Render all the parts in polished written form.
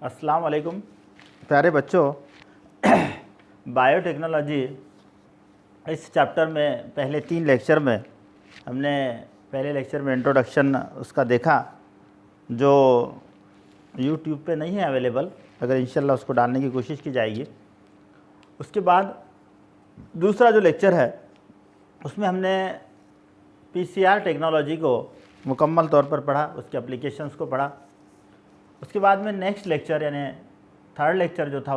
अस्सलाम वालेकुम प्यारे बच्चों। बायोटेक्नोलॉजी इस चैप्टर में पहले 3 लेक्चर में हमने पहले लेक्चर में इंट्रोडक्शन उसका देखा, जो यूट्यूब पे नहीं है अवेलेबल, अगर इंशाल्लाह उसको डालने की कोशिश की जाएगी। उसके बाद दूसरा जो लेक्चर है उसमें हमने पीसीआर टेक्नोलॉजी को मुकम्मल तौर पर पढ़ा, उसके एप्लीकेशंस को पढ़ा। उसके बाद में नेक्स्ट लेक्चर यानी थर्ड लेक्चर जो था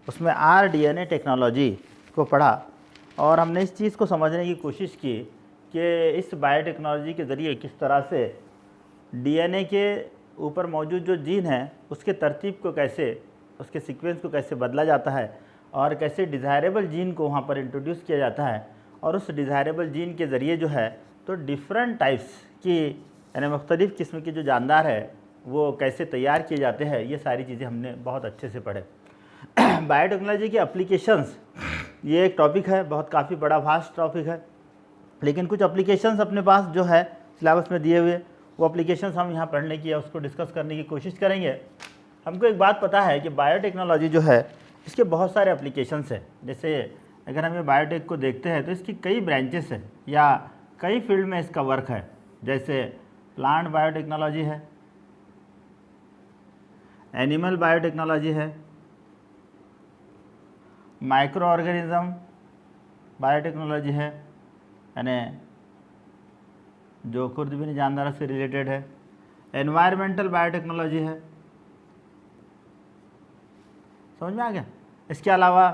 उसमें आरडीएनए टेक्नोलॉजी को पढ़ा और हमने इस चीज़ को समझने की कोशिश की कि इस बायोटेक्नोलॉजी के ज़रिए किस तरह से डीएनए के ऊपर मौजूद जो जीन है उसके तरतीब को कैसे, उसके सीक्वेंस को कैसे बदला जाता है और कैसे डिज़ायरेबल जीन को वहाँ पर इंट्रोड्यूस किया जाता है और उस डिज़ायरेबल जीन के ज़रिए जो है तो डिफरेंट टाइप्स की यानी मुख्तलिफ़ किस्म के जो जानदार है वो कैसे तैयार किए जाते हैं। ये सारी चीज़ें हमने बहुत अच्छे से पढ़े। बायोटेक्नोलॉजी के एप्लीकेशंस ये एक टॉपिक है, बहुत काफ़ी बड़ा वास्ट टॉपिक है, लेकिन कुछ एप्लीकेशंस अपने पास जो है सिलेबस में दिए हुए वो एप्लीकेशंस हम यहाँ पढ़ने की या उसको डिस्कस करने की कोशिश करेंगे। हमको एक बात पता है कि बायोटेक्नोलॉजी जो है इसके बहुत सारे एप्लीकेशंस हैं। जैसे अगर हम ये बायोटेक को देखते हैं तो इसकी कई ब्रांचेस हैं या कई फील्ड में इसका वर्क है। जैसे प्लांट बायोटेक्नोलॉजी है, एनिमल बायोटेक्नोलॉजी है, माइक्रो ऑर्गेनिज्म बायोटेक्नोलॉजी है यानी जो खुर्दबीनी जानदारों से रिलेटेड है, एनवायरमेंटल बायोटेक्नोलॉजी है। समझ में आ गया? इसके अलावा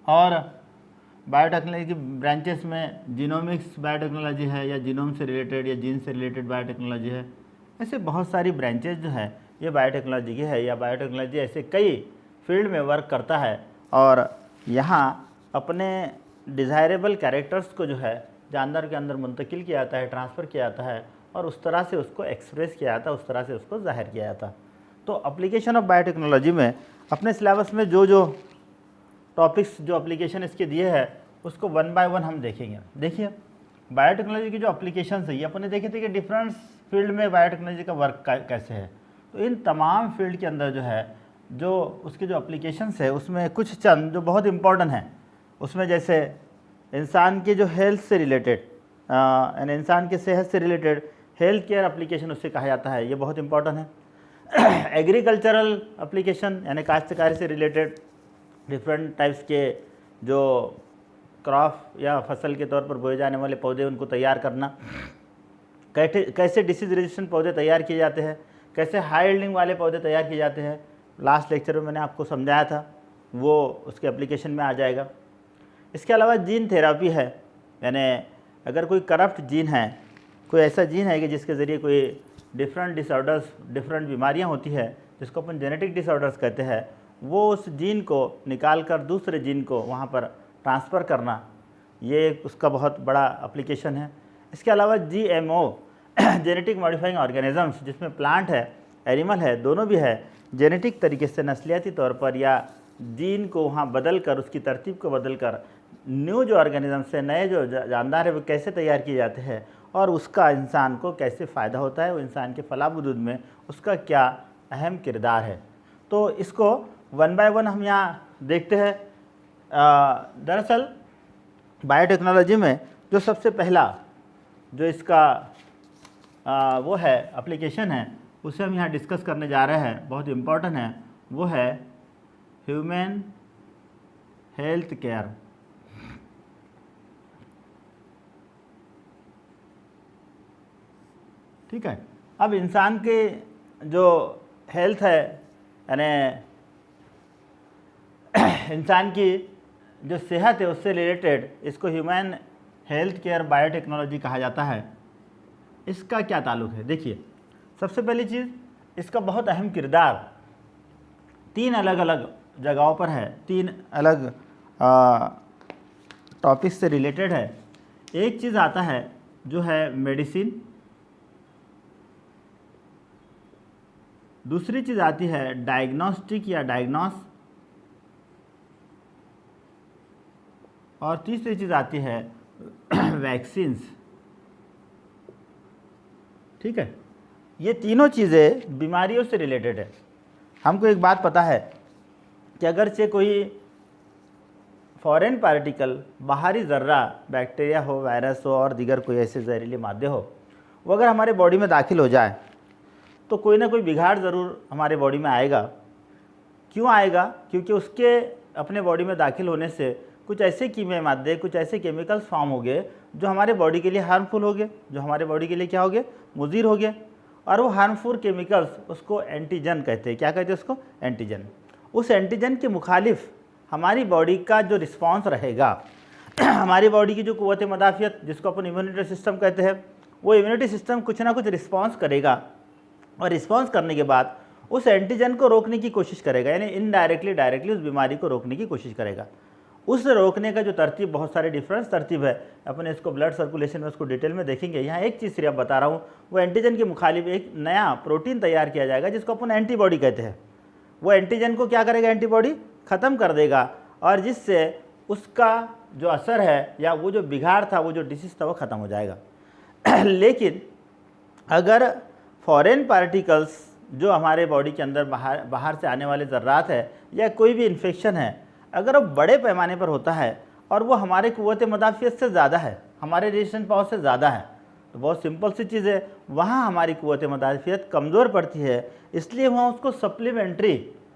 और बायोटेक्नोलॉजी की ब्रांचेस में जीनोमिक्स बायोटेक्नोलॉजी है या जीनोम से रिलेटेड या जीन से रिलेटेड बायोटेक्नोलॉजी है। ऐसे बहुत सारी ब्रांचेस जो है ये बायोटेक्नोलॉजी की है या बायोटेक्नोलॉजी ऐसे कई फील्ड में वर्क करता है और यहाँ अपने डिज़ायरेबल कैरेक्टर्स को जो है जानदार के अंदर मुंतकिल किया जाता है, ट्रांसफ़र किया जाता है और उस तरह से उसको एक्सप्रेस किया जाता है, उस तरह से उसको ज़ाहिर किया जाता है। तो एप्लीकेशन ऑफ बायोटेक्नोलॉजी में अपने सिलेबस में जो जो टॉपिक्स जो एप्लीकेशन इसके दिए हैं उसको 1 बाय 1 हम देखेंगे। देखिए बायोटेक्नोलॉजी की जो एप्लीकेशन है ये अपने देखे थे कि डिफरेंट फील्ड में बायोटेक्नोलॉजी का वर्क कैसे है। तो इन तमाम फील्ड के अंदर जो है जो उसके जो एप्लीकेशंस है उसमें कुछ चंद जो बहुत इम्पोर्टेंट हैं उसमें जैसे इंसान के जो हेल्थ से रिलेटेड यानी इंसान के सेहत से रिलेटेड हेल्थ केयर एप्लीकेशन उससे कहा जाता है, ये बहुत इम्पोर्टेंट है। एग्रीकल्चरल एप्लीकेशन यानी काश्तकारी से रिलेटेड डिफरेंट टाइप्स के जो क्रॉप या फसल के तौर पर बोए जाने वाले पौधे उनको तैयार करना, कैसे डिसीज रेजिस्टेंट पौधे तैयार किए जाते हैं, कैसे हाई यील्डिंग वाले पौधे तैयार किए जाते हैं। लास्ट लेक्चर में मैंने आपको समझाया था, वो उसके एप्लीकेशन में आ जाएगा। इसके अलावा जीन थेरापी है यानी अगर कोई करप्ट जीन है, कोई ऐसा जीन है कि जिसके ज़रिए कोई डिफरेंट डिसऑर्डर्स, डिफरेंट बीमारियां होती है जिसको अपन जेनेटिक डिसऑर्डर्स कहते हैं, वो उस जीन को निकाल कर दूसरे जीन को वहाँ पर ट्रांसफ़र करना, ये उसका बहुत बड़ा एप्लीकेशन है। इसके अलावा GMO जेनेटिक मॉडिफाइंग ऑर्गेनिजम्स, जिसमें प्लांट है एनिमल है दोनों भी है, जेनेटिक तरीके से नस्लियाती तौर पर या जीन को वहाँ बदल कर उसकी तरतीब को बदल कर न्यू जो ऑर्गेनिजम्स है, नए जो जानदार है वो कैसे तैयार किए जाते हैं और उसका इंसान को कैसे फ़ायदा होता है, वो इंसान के फलाह वजूद में उसका क्या अहम किरदार है। तो इसको 1 बाय 1 हम यहाँ देखते हैं। दरअसल बायोटेक्नोलॉजी में जो सबसे पहला जो इसका वो है एप्लीकेशन है उसे हम यहाँ डिस्कस करने जा रहे हैं, बहुत इम्पोर्टेंट है, वो है ह्यूमन हेल्थ केयर। ठीक है, अब इंसान के जो हेल्थ है यानी इंसान की जो सेहत है उससे रिलेटेड इसको ह्यूमन हेल्थ केयर बायोटेक्नोलॉजी कहा जाता है। इसका क्या ताल्लुक़ है? देखिए सबसे पहली चीज़, इसका बहुत अहम किरदार 3 अलग अलग जगहों पर है, 3 अलग टॉपिक से रिलेटेड है। एक चीज़ आता है जो है मेडिसिन, दूसरी चीज़ आती है डायग्नोस्टिक या डायग्नोस, और तीसरी चीज़ आती है वैक्सीन्स। ठीक है, ये तीनों चीज़ें बीमारियों से रिलेटेड है। हमको एक बात पता है कि अगरचे कोई फॉरेन पार्टिकल, बाहरी ज़र्रा, बैक्टीरिया हो, वायरस हो और दीगर कोई ऐसे जहरीले मादे हो, वो अगर हमारे बॉडी में दाखिल हो जाए तो कोई ना कोई बिगाड़ ज़रूर हमारे बॉडी में आएगा। क्यों आएगा? क्योंकि उसके अपने बॉडी में दाखिल होने से कुछ ऐसे कीमियाई मादे, कुछ ऐसे केमिकल्स फॉर्म हो गए जो हमारे बॉडी के लिए हार्मफुल हो गए, जो हमारे बॉडी के लिए क्या हो गए? मुज़िर हो गए। और वो हार्मफुल केमिकल्स, उसको एंटीजन कहते हैं। क्या कहते हैं उसको? एंटीजन। उस एंटीजन के मुखालिफ हमारी बॉडी का जो रिस्पॉन्स रहेगा, हमारी बॉडी की जो क़ुव्वत मदाफ़ियत, जिसको अपन इम्यूनिटी सिस्टम कहते हैं, वो इम्यूनिटी सिस्टम कुछ ना कुछ रिस्पॉन्स करेगा और रिस्पॉन्स करने के बाद उस एंटीजन को रोकने की कोशिश करेगा, यानी इनडायरेक्टली डायरेक्टली उस बीमारी को रोकने की कोशिश करेगा। उस रोकने का जो तरतीब, बहुत सारे डिफरेंस तरतीब है, अपन इसको ब्लड सर्कुलेशन में उसको डिटेल में देखेंगे। यहाँ एक चीज़ सिर्फ बता रहा हूँ, वो एंटीजन के मुखालिफ एक नया प्रोटीन तैयार किया जाएगा जिसको अपन एंटीबॉडी कहते हैं। वो एंटीजन को क्या करेगा? एंटीबॉडी ख़त्म कर देगा और जिससे उसका जो असर है या वो जो बिगाड़ था, वो जो डिसीज़ था, वो ख़त्म हो जाएगा। लेकिन अगर फॉरेन पार्टिकल्स जो हमारे बॉडी के अंदर बाहर से आने वाले ज़र्रात है या कोई भी इन्फेक्शन है, अगर वो बड़े पैमाने पर होता है और वो हमारे क़ुव्वत मदाफ़ियत से ज़्यादा है, हमारे रेजिस्टेंस पावर से ज़्यादा है, तो बहुत सिंपल सी चीज़ है, वहाँ हमारी क़ुव्वत मदाफ़ियत कमज़ोर पड़ती है। इसलिए वहाँ उसको सप्लीमेंट्री,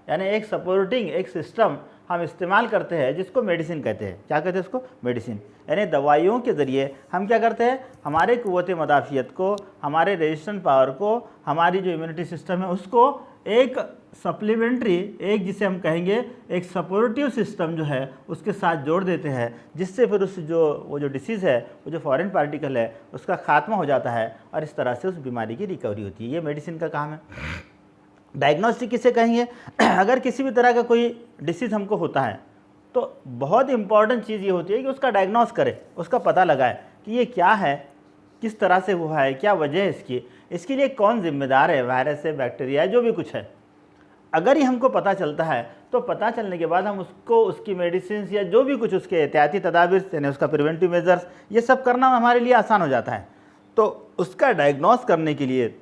यानी एक सपोर्टिंग एक सिस्टम हम इस्तेमाल करते हैं जिसको मेडिसिन कहते हैं। क्या कहते हैं उसको? मेडिसिन। यानी दवाइयों के ज़रिए हम क्या करते हैं? हमारे क़ुव्वत मदाफ़ियत को, हमारे रेजिस्टेंस पावर को, हमारी जो इम्यूनिटी सिस्टम है उसको एक सप्लीमेंट्री, एक जिसे हम कहेंगे एक सपोर्टिव सिस्टम जो है उसके साथ जोड़ देते हैं, जिससे फिर उस वो जो डिसीज़ है, वो जो फॉरेन पार्टिकल है, उसका खात्मा हो जाता है और इस तरह से उस बीमारी की रिकवरी होती है। ये मेडिसिन का काम है। डायग्नोस्टिक किसे कहेंगे? अगर किसी भी तरह का कोई डिसीज़ हमको होता है तो बहुत इंपॉर्टेंट चीज़ ये होती है कि उसका डायग्नोस करे, उसका पता लगाए कि ये क्या है, किस तरह से हुआ है, क्या वजह है इसके लिए कौन जिम्मेदार है, वायरस है, बैक्टीरिया है, जो भी कुछ है। अगर ये हमको पता चलता है तो पता चलने के बाद हम उसको उसकी मेडिसिन या जो भी कुछ उसके एहतियाती तदाबीर, यानी उसका प्रिवेंटिव मेजर्स, ये सब करना हमारे लिए आसान हो जाता है। तो उसका डायग्नोस करने के लिए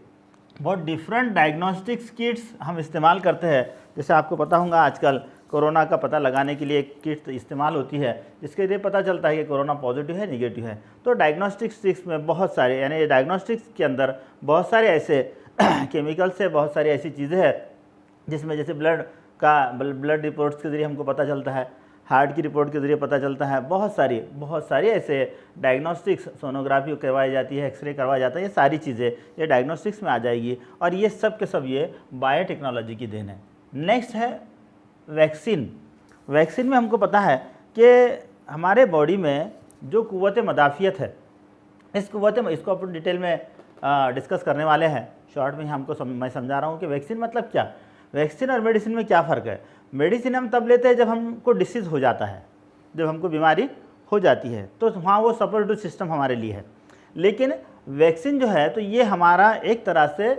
बहुत डिफरेंट डायग्नोस्टिक्स किट्स हम इस्तेमाल करते हैं। जैसे आपको पता होगा आजकल कोरोना का पता लगाने के लिए एक किट इस्तेमाल होती है जिसके लिए पता चलता है कि कोरोना पॉजिटिव है, निगेटिव है। तो डायग्नोस्टिक्स में बहुत सारे, यानी डायग्नोस्टिक्स के अंदर बहुत सारे ऐसे केमिकल्स है, बहुत सारी ऐसी चीज़ें हैं जिसमें जैसे ब्लड रिपोर्ट्स के ज़रिए हमको पता चलता है, हार्ट की रिपोर्ट के ज़रिए पता चलता है, बहुत सारी ऐसे डायग्नोस्टिक्स, सोनोग्राफी करवाई जाती है, एक्सरे करवाया जाता है, ये सारी चीज़ें ये डायग्नोस्टिक्स में आ जाएगी और ये सब के सब ये बायोटेक्नोलॉजी की देन है। नेक्स्ट है वैक्सीन। वैक्सीन में हमको पता है कि हमारे बॉडी में जो क़ुव्वत मदाफ़ियत है, इसको अपन डिटेल में डिस्कस करने वाले हैं। शॉर्ट में हमको मैं समझा रहा हूँ कि वैक्सीन मतलब क्या, वैक्सीन और मेडिसिन में क्या फ़र्क है। मेडिसिन हम तब लेते हैं जब हमको डिसीज़ हो जाता है, जब हमको बीमारी हो जाती है, तो वहाँ वो सपोर्टिव सिस्टम हमारे लिए है। लेकिन वैक्सीन जो है तो ये हमारा एक तरह से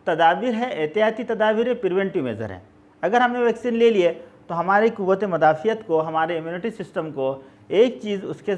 तदाबीर है, एहतियाती तदाबीर है, प्रिवेंटिव मेज़र है। अगर हमने वैक्सीन ले लिए तो हमारी क़ुव्वत मदाफ़ियत को, हमारे इम्यूनिटी सिस्टम को एक चीज़ उसके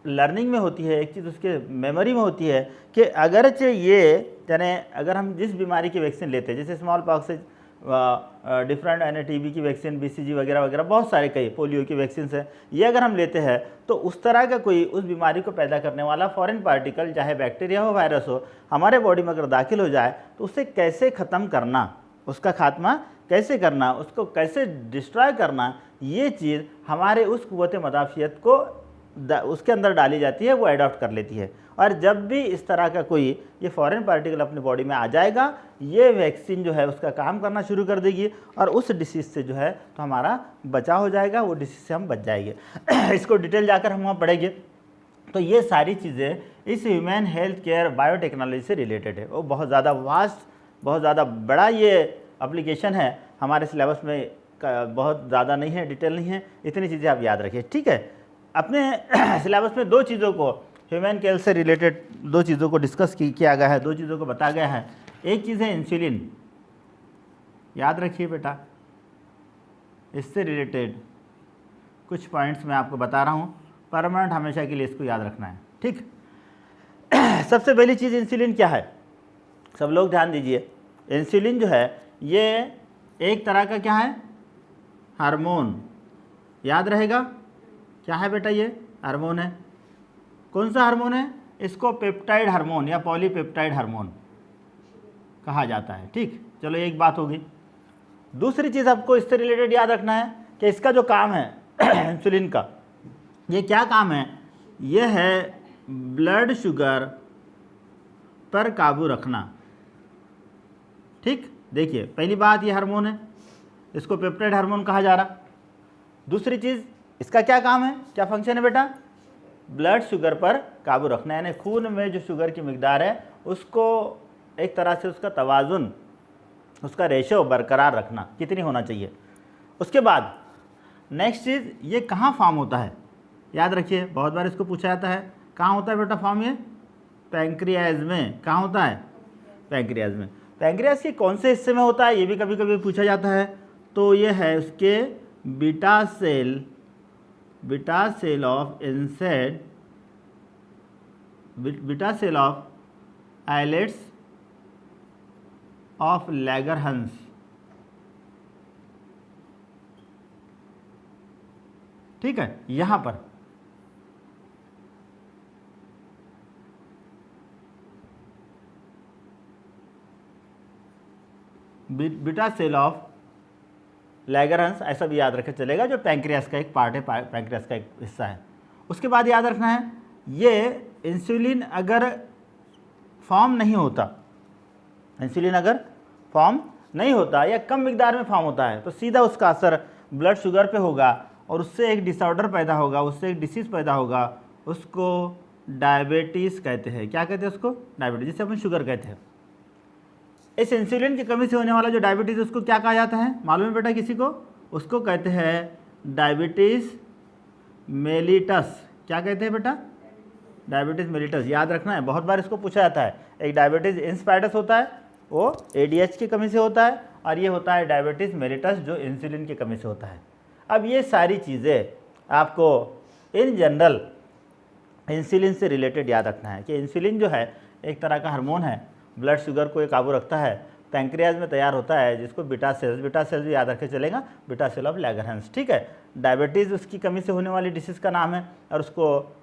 लर्निंग में होती है, एक चीज़ उसके मेमोरी में होती है कि अगरचे ये, यानी अगर हम जिस बीमारी की वैक्सीन लेते हैं, जैसे स्मॉल पॉक्स से डिफरेंट, यानी टीबी की वैक्सीन, बीसीजी वगैरह वगैरह, बहुत सारे कई पोलियो की वैक्सीन है, ये अगर हम लेते हैं तो उस तरह का कोई उस बीमारी को पैदा करने वाला फॉरेन पार्टिकल, चाहे बैक्टीरिया हो, वायरस हो, हमारे बॉडी में अगर दाखिल हो जाए तो उसे कैसे ख़त्म करना, उसका खात्मा कैसे करना, उसको कैसे डिस्ट्रॉय करना, ये चीज़ हमारे उस क़ुव्वत मदाफ़ियत को उसके अंदर डाली जाती है, वो अडॉप्ट कर लेती है। और जब भी इस तरह का कोई ये फॉरेन पार्टिकल अपनी बॉडी में आ जाएगा, ये वैक्सीन जो है उसका काम करना शुरू कर देगी और उस डिसीज़ से जो है तो हमारा बचाव हो जाएगा, वो डिसीज़ से हम बच जाएंगे। इसको डिटेल जाकर हम वहाँ पढ़ेंगे। तो ये सारी चीज़ें इस ह्यूमन हेल्थ केयर बायोटेक्नोलॉजी से रिलेटेड है। वो बहुत ज़्यादा वास्ट, बहुत ज़्यादा बड़ा ये एप्लीकेशन है, हमारे सिलेबस में बहुत ज़्यादा नहीं है, डिटेल नहीं है, इतनी चीज़ें आप याद रखिए, ठीक है। अपने सिलेबस में दो चीज़ों को, ह्यूमन केयर से रिलेटेड दो चीज़ों को डिस्कस किया गया है, दो चीज़ों को बताया गया है। एक चीज़ है इंसुलिन, याद रखिए बेटा, इससे रिलेटेड कुछ पॉइंट्स मैं आपको बता रहा हूँ, परमानेंट हमेशा के लिए इसको याद रखना है, ठीक। सबसे पहली चीज़ इंसुलिन क्या है, सब लोग ध्यान दीजिए। इंसुलिन जो है ये एक तरह का क्या है, हार्मोन, याद रहेगा क्या है बेटा, ये हार्मोन है। कौन सा हार्मोन है, इसको पेप्टाइड हार्मोन या पॉलीपेप्टाइड हार्मोन कहा जाता है। ठीक, चलो एक बात होगी। दूसरी चीज़ आपको इससे रिलेटेड याद रखना है कि इसका जो काम है इंसुलिन का, ये क्या काम है, ये है ब्लड शुगर पर काबू रखना। ठीक, देखिए पहली बात ये हार्मोन है, इसको पेप्टाइड हार्मोन कहा जा रहा। दूसरी चीज़ इसका क्या काम है, क्या फंक्शन है बेटा, ब्लड शुगर पर काबू रखना, यानी खून में जो शुगर की मिकदार है उसको एक तरह से उसका तवाज़ुन, उसका रेशो बरकरार रखना, कितनी होना चाहिए। उसके बाद नेक्स्ट चीज़, ये कहाँ फॉर्म होता है, याद रखिए बहुत बार इसको पूछा जाता है, कहाँ होता है बेटा फॉर्म, ये पैंक्रियाज में। कहाँ होता है, पैंक्रियाज में। पैंक्रियाज के कौन से हिस्से में होता है, ये भी कभी कभी पूछा जाता है। तो ये है उसके बीटा सेल ऑफ इंसेड, beta cell of islets of Langerhans. ठीक है, यहां पर बीटा सेल ऑफ लैगरहंस, ऐसा भी याद रखे चलेगा, जो पैंक्रियास का एक पार्ट है, पैंक्रियास का एक हिस्सा है। उसके बाद याद रखना है, ये इंसुलिन अगर फॉर्म नहीं होता, इंसुलिन अगर फॉर्म नहीं होता या कम मिकदार में फॉर्म होता है, तो सीधा उसका असर ब्लड शुगर पे होगा और उससे एक डिसऑर्डर पैदा होगा, उससे एक डिसीज़ पैदा होगा, उसको डायबिटीज़ कहते हैं। क्या कहते हैं उसको, डायबिटीज़, जिसे अपन शुगर कहते हैं। इस इंसुलिन की कमी से होने वाला जो डायबिटीज़, उसको क्या कहा जाता है, मालूम है बेटा किसी को, उसको कहते हैं डायबिटीज़ मेलिटस। क्या कहते हैं बेटा, डायबिटीज़ मेलिटस, याद रखना है, बहुत बार इसको पूछा जाता है। एक डायबिटीज़ इंस्पायटस होता है, वो ADH की कमी से होता है, और ये होता है डायबिटीज़ मेलिटस जो इंसुलिन की कमी से होता है। अब ये सारी चीज़ें आपको इन जनरल इंसुलिन से रिलेटेड याद रखना है कि इंसुलिन जो है एक तरह का हार्मोन है, ब्लड शुगर को ये काबू रखता है, पैंक्रियाज में तैयार होता है, जिसको बीटा सेल्स भी याद रखे चलेगा, बीटा सेल ऑफ लैगरहंस। ठीक है, डायबिटीज़ उसकी कमी से होने वाली डिसीज़ का नाम है और उसको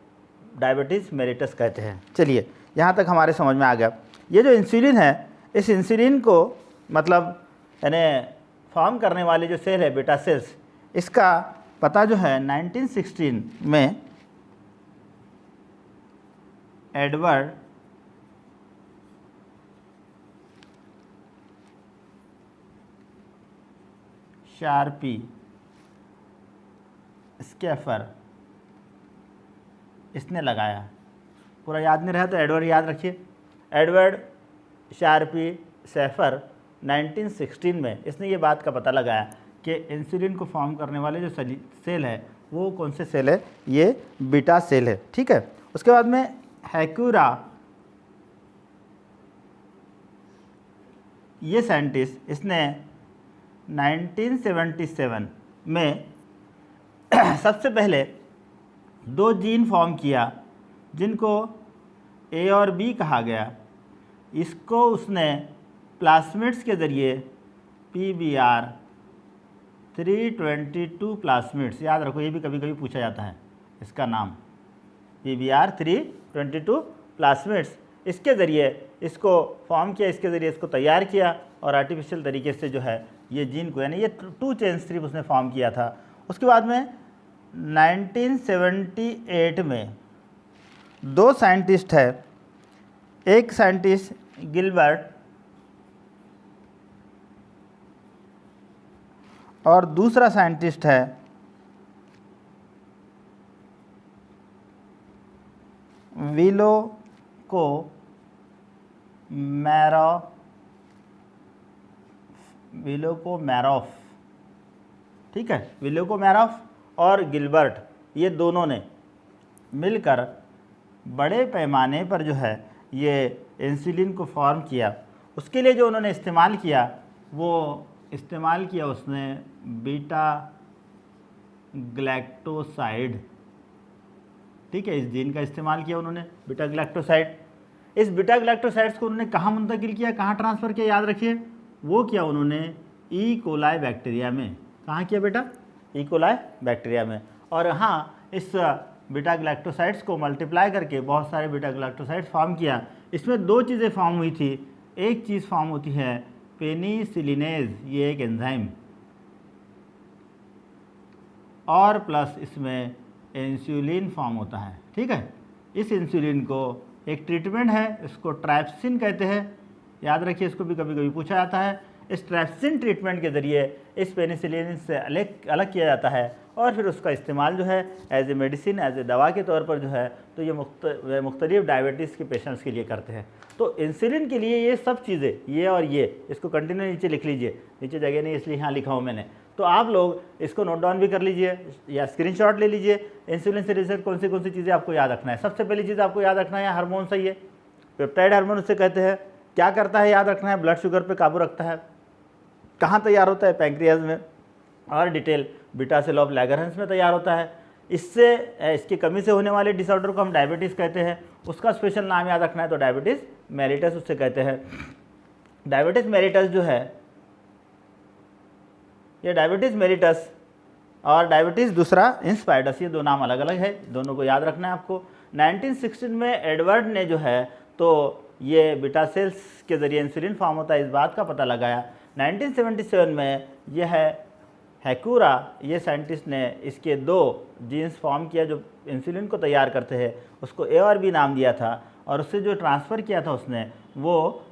डायबिटीज़ मेलिटस कहते हैं। चलिए यहाँ तक हमारे समझ में आ गया। ये जो इंसुलिन है, इस इंसुलिन को मतलब यानी फॉर्म करने वाले जो सेल है बीटा सेल्स, इसका पता जो है 1916 में एडवर्ड शार्पी स्कैफर, इसने लगाया। पूरा याद नहीं रहा तो एडवर्ड याद रखिए, एडवर्ड शार्पी स्कैफर 1916 में इसने ये बात का पता लगाया कि इंसुलिन को फॉर्म करने वाले जो सेल है वो कौन से सेल है, ये बीटा सेल है। ठीक है, उसके बाद में हैकुरा, ये साइंटिस्ट, इसने 1977 में सबसे पहले 2 जीन फॉर्म किया जिनको A और B कहा गया। इसको उसने प्लाज्मिड्स के ज़रिए PBR 322 प्लाज्मिड्स, याद रखो ये भी कभी कभी पूछा जाता है इसका नाम, PBR 322 प्लाज्मिड्स, इसके ज़रिए इसको फॉर्म किया, इसके ज़रिए इसको तैयार किया और आर्टिफिशियल तरीके से जो है ये जीन को, यानी ये 2 चेन स्ट्रिप उसने फॉर्म किया था। उसके बाद में 1978 में 2 साइंटिस्ट है, एक साइंटिस्ट गिलबर्ट और दूसरा साइंटिस्ट है विलोकोमैरोफ। ठीक है, विलोकोमैरोफ और गिलबर्ट, ये दोनों ने मिलकर बड़े पैमाने पर जो है ये इंसुलिन को फॉर्म किया। उसके लिए जो उन्होंने इस्तेमाल किया, वो इस्तेमाल किया उसने बीटा ग्लैक्टोसाइड। ठीक है, इस जीन का इस्तेमाल किया उन्होंने, बीटा ग्लैक्टोसाइड। इस बीटा ग्लैक्टोसाइड्स को उन्होंने कहाँ मुंतकिल किया, कहाँ ट्रांसफ़र किया, याद रखिए, वो किया उन्होंने ई कोलाई बैक्टीरिया में। कहाँ किया बेटा? ई कोलाई बैक्टीरिया में। और हाँ, इस बीटा गैलेक्टोसाइड्स को मल्टीप्लाई करके बहुत सारे बीटा गैलेक्टोसाइड्स फॉर्म किया। इसमें दो चीज़ें फॉर्म हुई थी। एक चीज़ फॉर्म होती है पेनिसिलिनेज, ये एक एंजाइम, और प्लस इसमें इंसुलिन फॉर्म होता है। ठीक है, इस इंसुलिन को एक ट्रीटमेंट है, इसको ट्राइप्सिन कहते हैं। याद रखिए, इसको भी कभी कभी पूछा जाता है। इस ट्राइप्सिन ट्रीटमेंट के ज़रिए इस पेनिसिलिन से अलग किया जाता है और फिर उसका इस्तेमाल जो है as a medicine, as a दवा के तौर पर जो है तो ये मुख्तलिफ डायबिटीज़ के पेशेंट्स के लिए करते हैं। तो इंसुलिन के लिए ये सब चीज़ें, ये और ये, इसको कंटिन्यू नीचे लिख लीजिए, नीचे जगह नहीं इसलिए यहाँ लिखा हूँ मैंने। तो आप लोग इसको नोट डाउन भी कर लीजिए या स्क्रीनशॉट ले लीजिए। इंसुलिन से रिलेटेड कौन सी चीज़ें आपको याद रखना है? सबसे पहली चीज़ आपको याद रखना है हार्मोन सही है, पेप्टाइड हार्मोन उससे कहते हैं। क्या करता है याद रखना है? ब्लड शुगर पे काबू रखता है। कहाँ तैयार होता है? पैंक्रियाज में। और डिटेल बीटा सेल ऑफ लैगरहंस में तैयार होता है। इससे इसकी कमी से होने वाले डिसऑर्डर को हम डायबिटीज़ कहते हैं। उसका स्पेशल नाम याद रखना है, तो डायबिटीज़ मेलिटस उससे कहते हैं। डायबिटीज़ मेलिटस जो है, ये डायबिटीज़ मेलिटस और डायबिटीज़ दूसरा इंस्पायडस, ये दो नाम अलग अलग है, दोनों को याद रखना है आपको। 1916 में एडवर्ड ने जो है तो ये बीटा सेल्स के ज़रिए इंसुलिन फॉर्म होता है, इस बात का पता लगाया। 1977 में यह है हैकुरा, ये साइंटिस्ट ने इसके दो जीन्स फॉर्म किया जो इंसुलिन को तैयार करते हैं, उसको ए और बी नाम दिया था। और उससे जो ट्रांसफ़र किया था उसने वो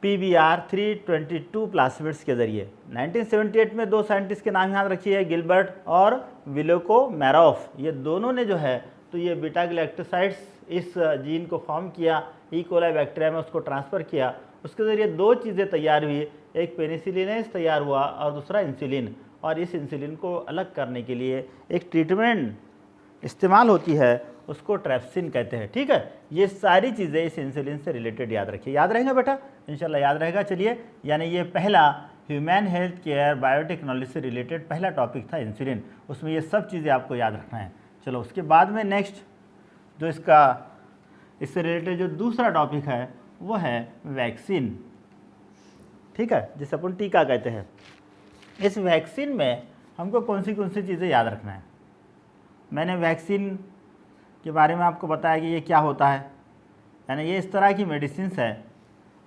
PBR 322 प्लास्मिड्स के ज़रिए। 1978 में दो साइंटिस्ट के नाम याद रखिए, गिलबर्ट और विलोको मैरोफ। ये दोनों ने जो है तो ये बीटा गैलेक्टोसाइड्स इस जीन को फॉर्म किया, ई कोलाई बैक्टीरिया में उसको ट्रांसफ़र किया। उसके ज़रिए दो चीज़ें तैयार हुई, एक पेनिसिलिनेज तैयार हुआ और दूसरा इंसुलिन। और इस इंसुलिन को अलग करने के लिए एक ट्रीटमेंट इस्तेमाल होती है, उसको ट्रैप्सिन कहते हैं। ठीक है, ये सारी चीज़ें इस इंसुलिन से रिलेटेड याद रखिए। याद रहेगा बेटा? इंशाल्लाह याद रहेगा। चलिए, यानी ये पहला ह्यूमन हेल्थ केयर बायोटेक्नोलॉजी से रिलेटेड पहला टॉपिक था इंसुलिन, उसमें ये सब चीज़ें आपको याद रखना है। चलो, उसके बाद में नेक्स्ट जो इससे रिलेटेड जो दूसरा टॉपिक है वो है वैक्सीन। ठीक है, जिसे अपन टीका कहते हैं। इस वैक्सीन में हमको कौन सी चीज़ें याद रखना है? मैंने वैक्सीन के बारे में आपको बताया कि ये क्या होता है। यानी ये इस तरह की मेडिसिन्स है,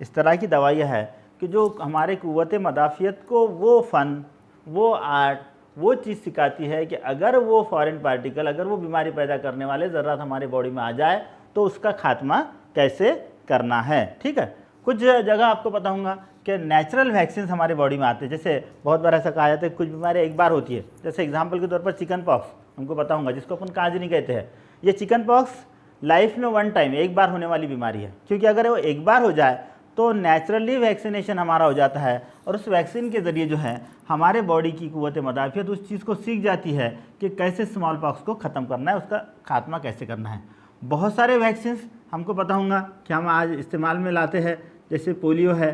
इस तरह की दवाइयाँ है कि जो हमारे क़ुव्वत मदाफ़ियत को वो फ़न, वो आर्ट, वो चीज़ सिखाती है कि अगर वो फॉरेन पार्टिकल, अगर वो बीमारी पैदा करने वाले ज़र्रात हमारे बॉडी में आ जाए तो उसका खात्मा कैसे करना है। ठीक है, कुछ जगह आपको पता होगा कि नेचुरल वैक्सीन हमारे बॉडी में आते हैं। जैसे बहुत बार ऐसा कहा जाता है कुछ बीमारी एक बार होती है, जैसे एग्जांपल के तौर पर चिकन पॉक्स हमको पता होगा, जिसको अपन काजनी कहते हैं। ये चिकन पॉक्स लाइफ में वन टाइम, एक बार होने वाली बीमारी है, क्योंकि अगर वो एक बार हो जाए तो नेचुरली वैक्सीनेशन हमारा हो जाता है और उस वैक्सीन के ज़रिए जो है हमारे बॉडी की क़ुव्वत मदाफ़ियत उस चीज़ को सीख जाती है कि कैसे स्मॉल पॉक्स को ख़त्म करना है, उसका खात्मा कैसे करना है। बहुत सारे वैक्सीन्स हमको पता होगा कि हम आज इस्तेमाल में लाते हैं, जैसे पोलियो है,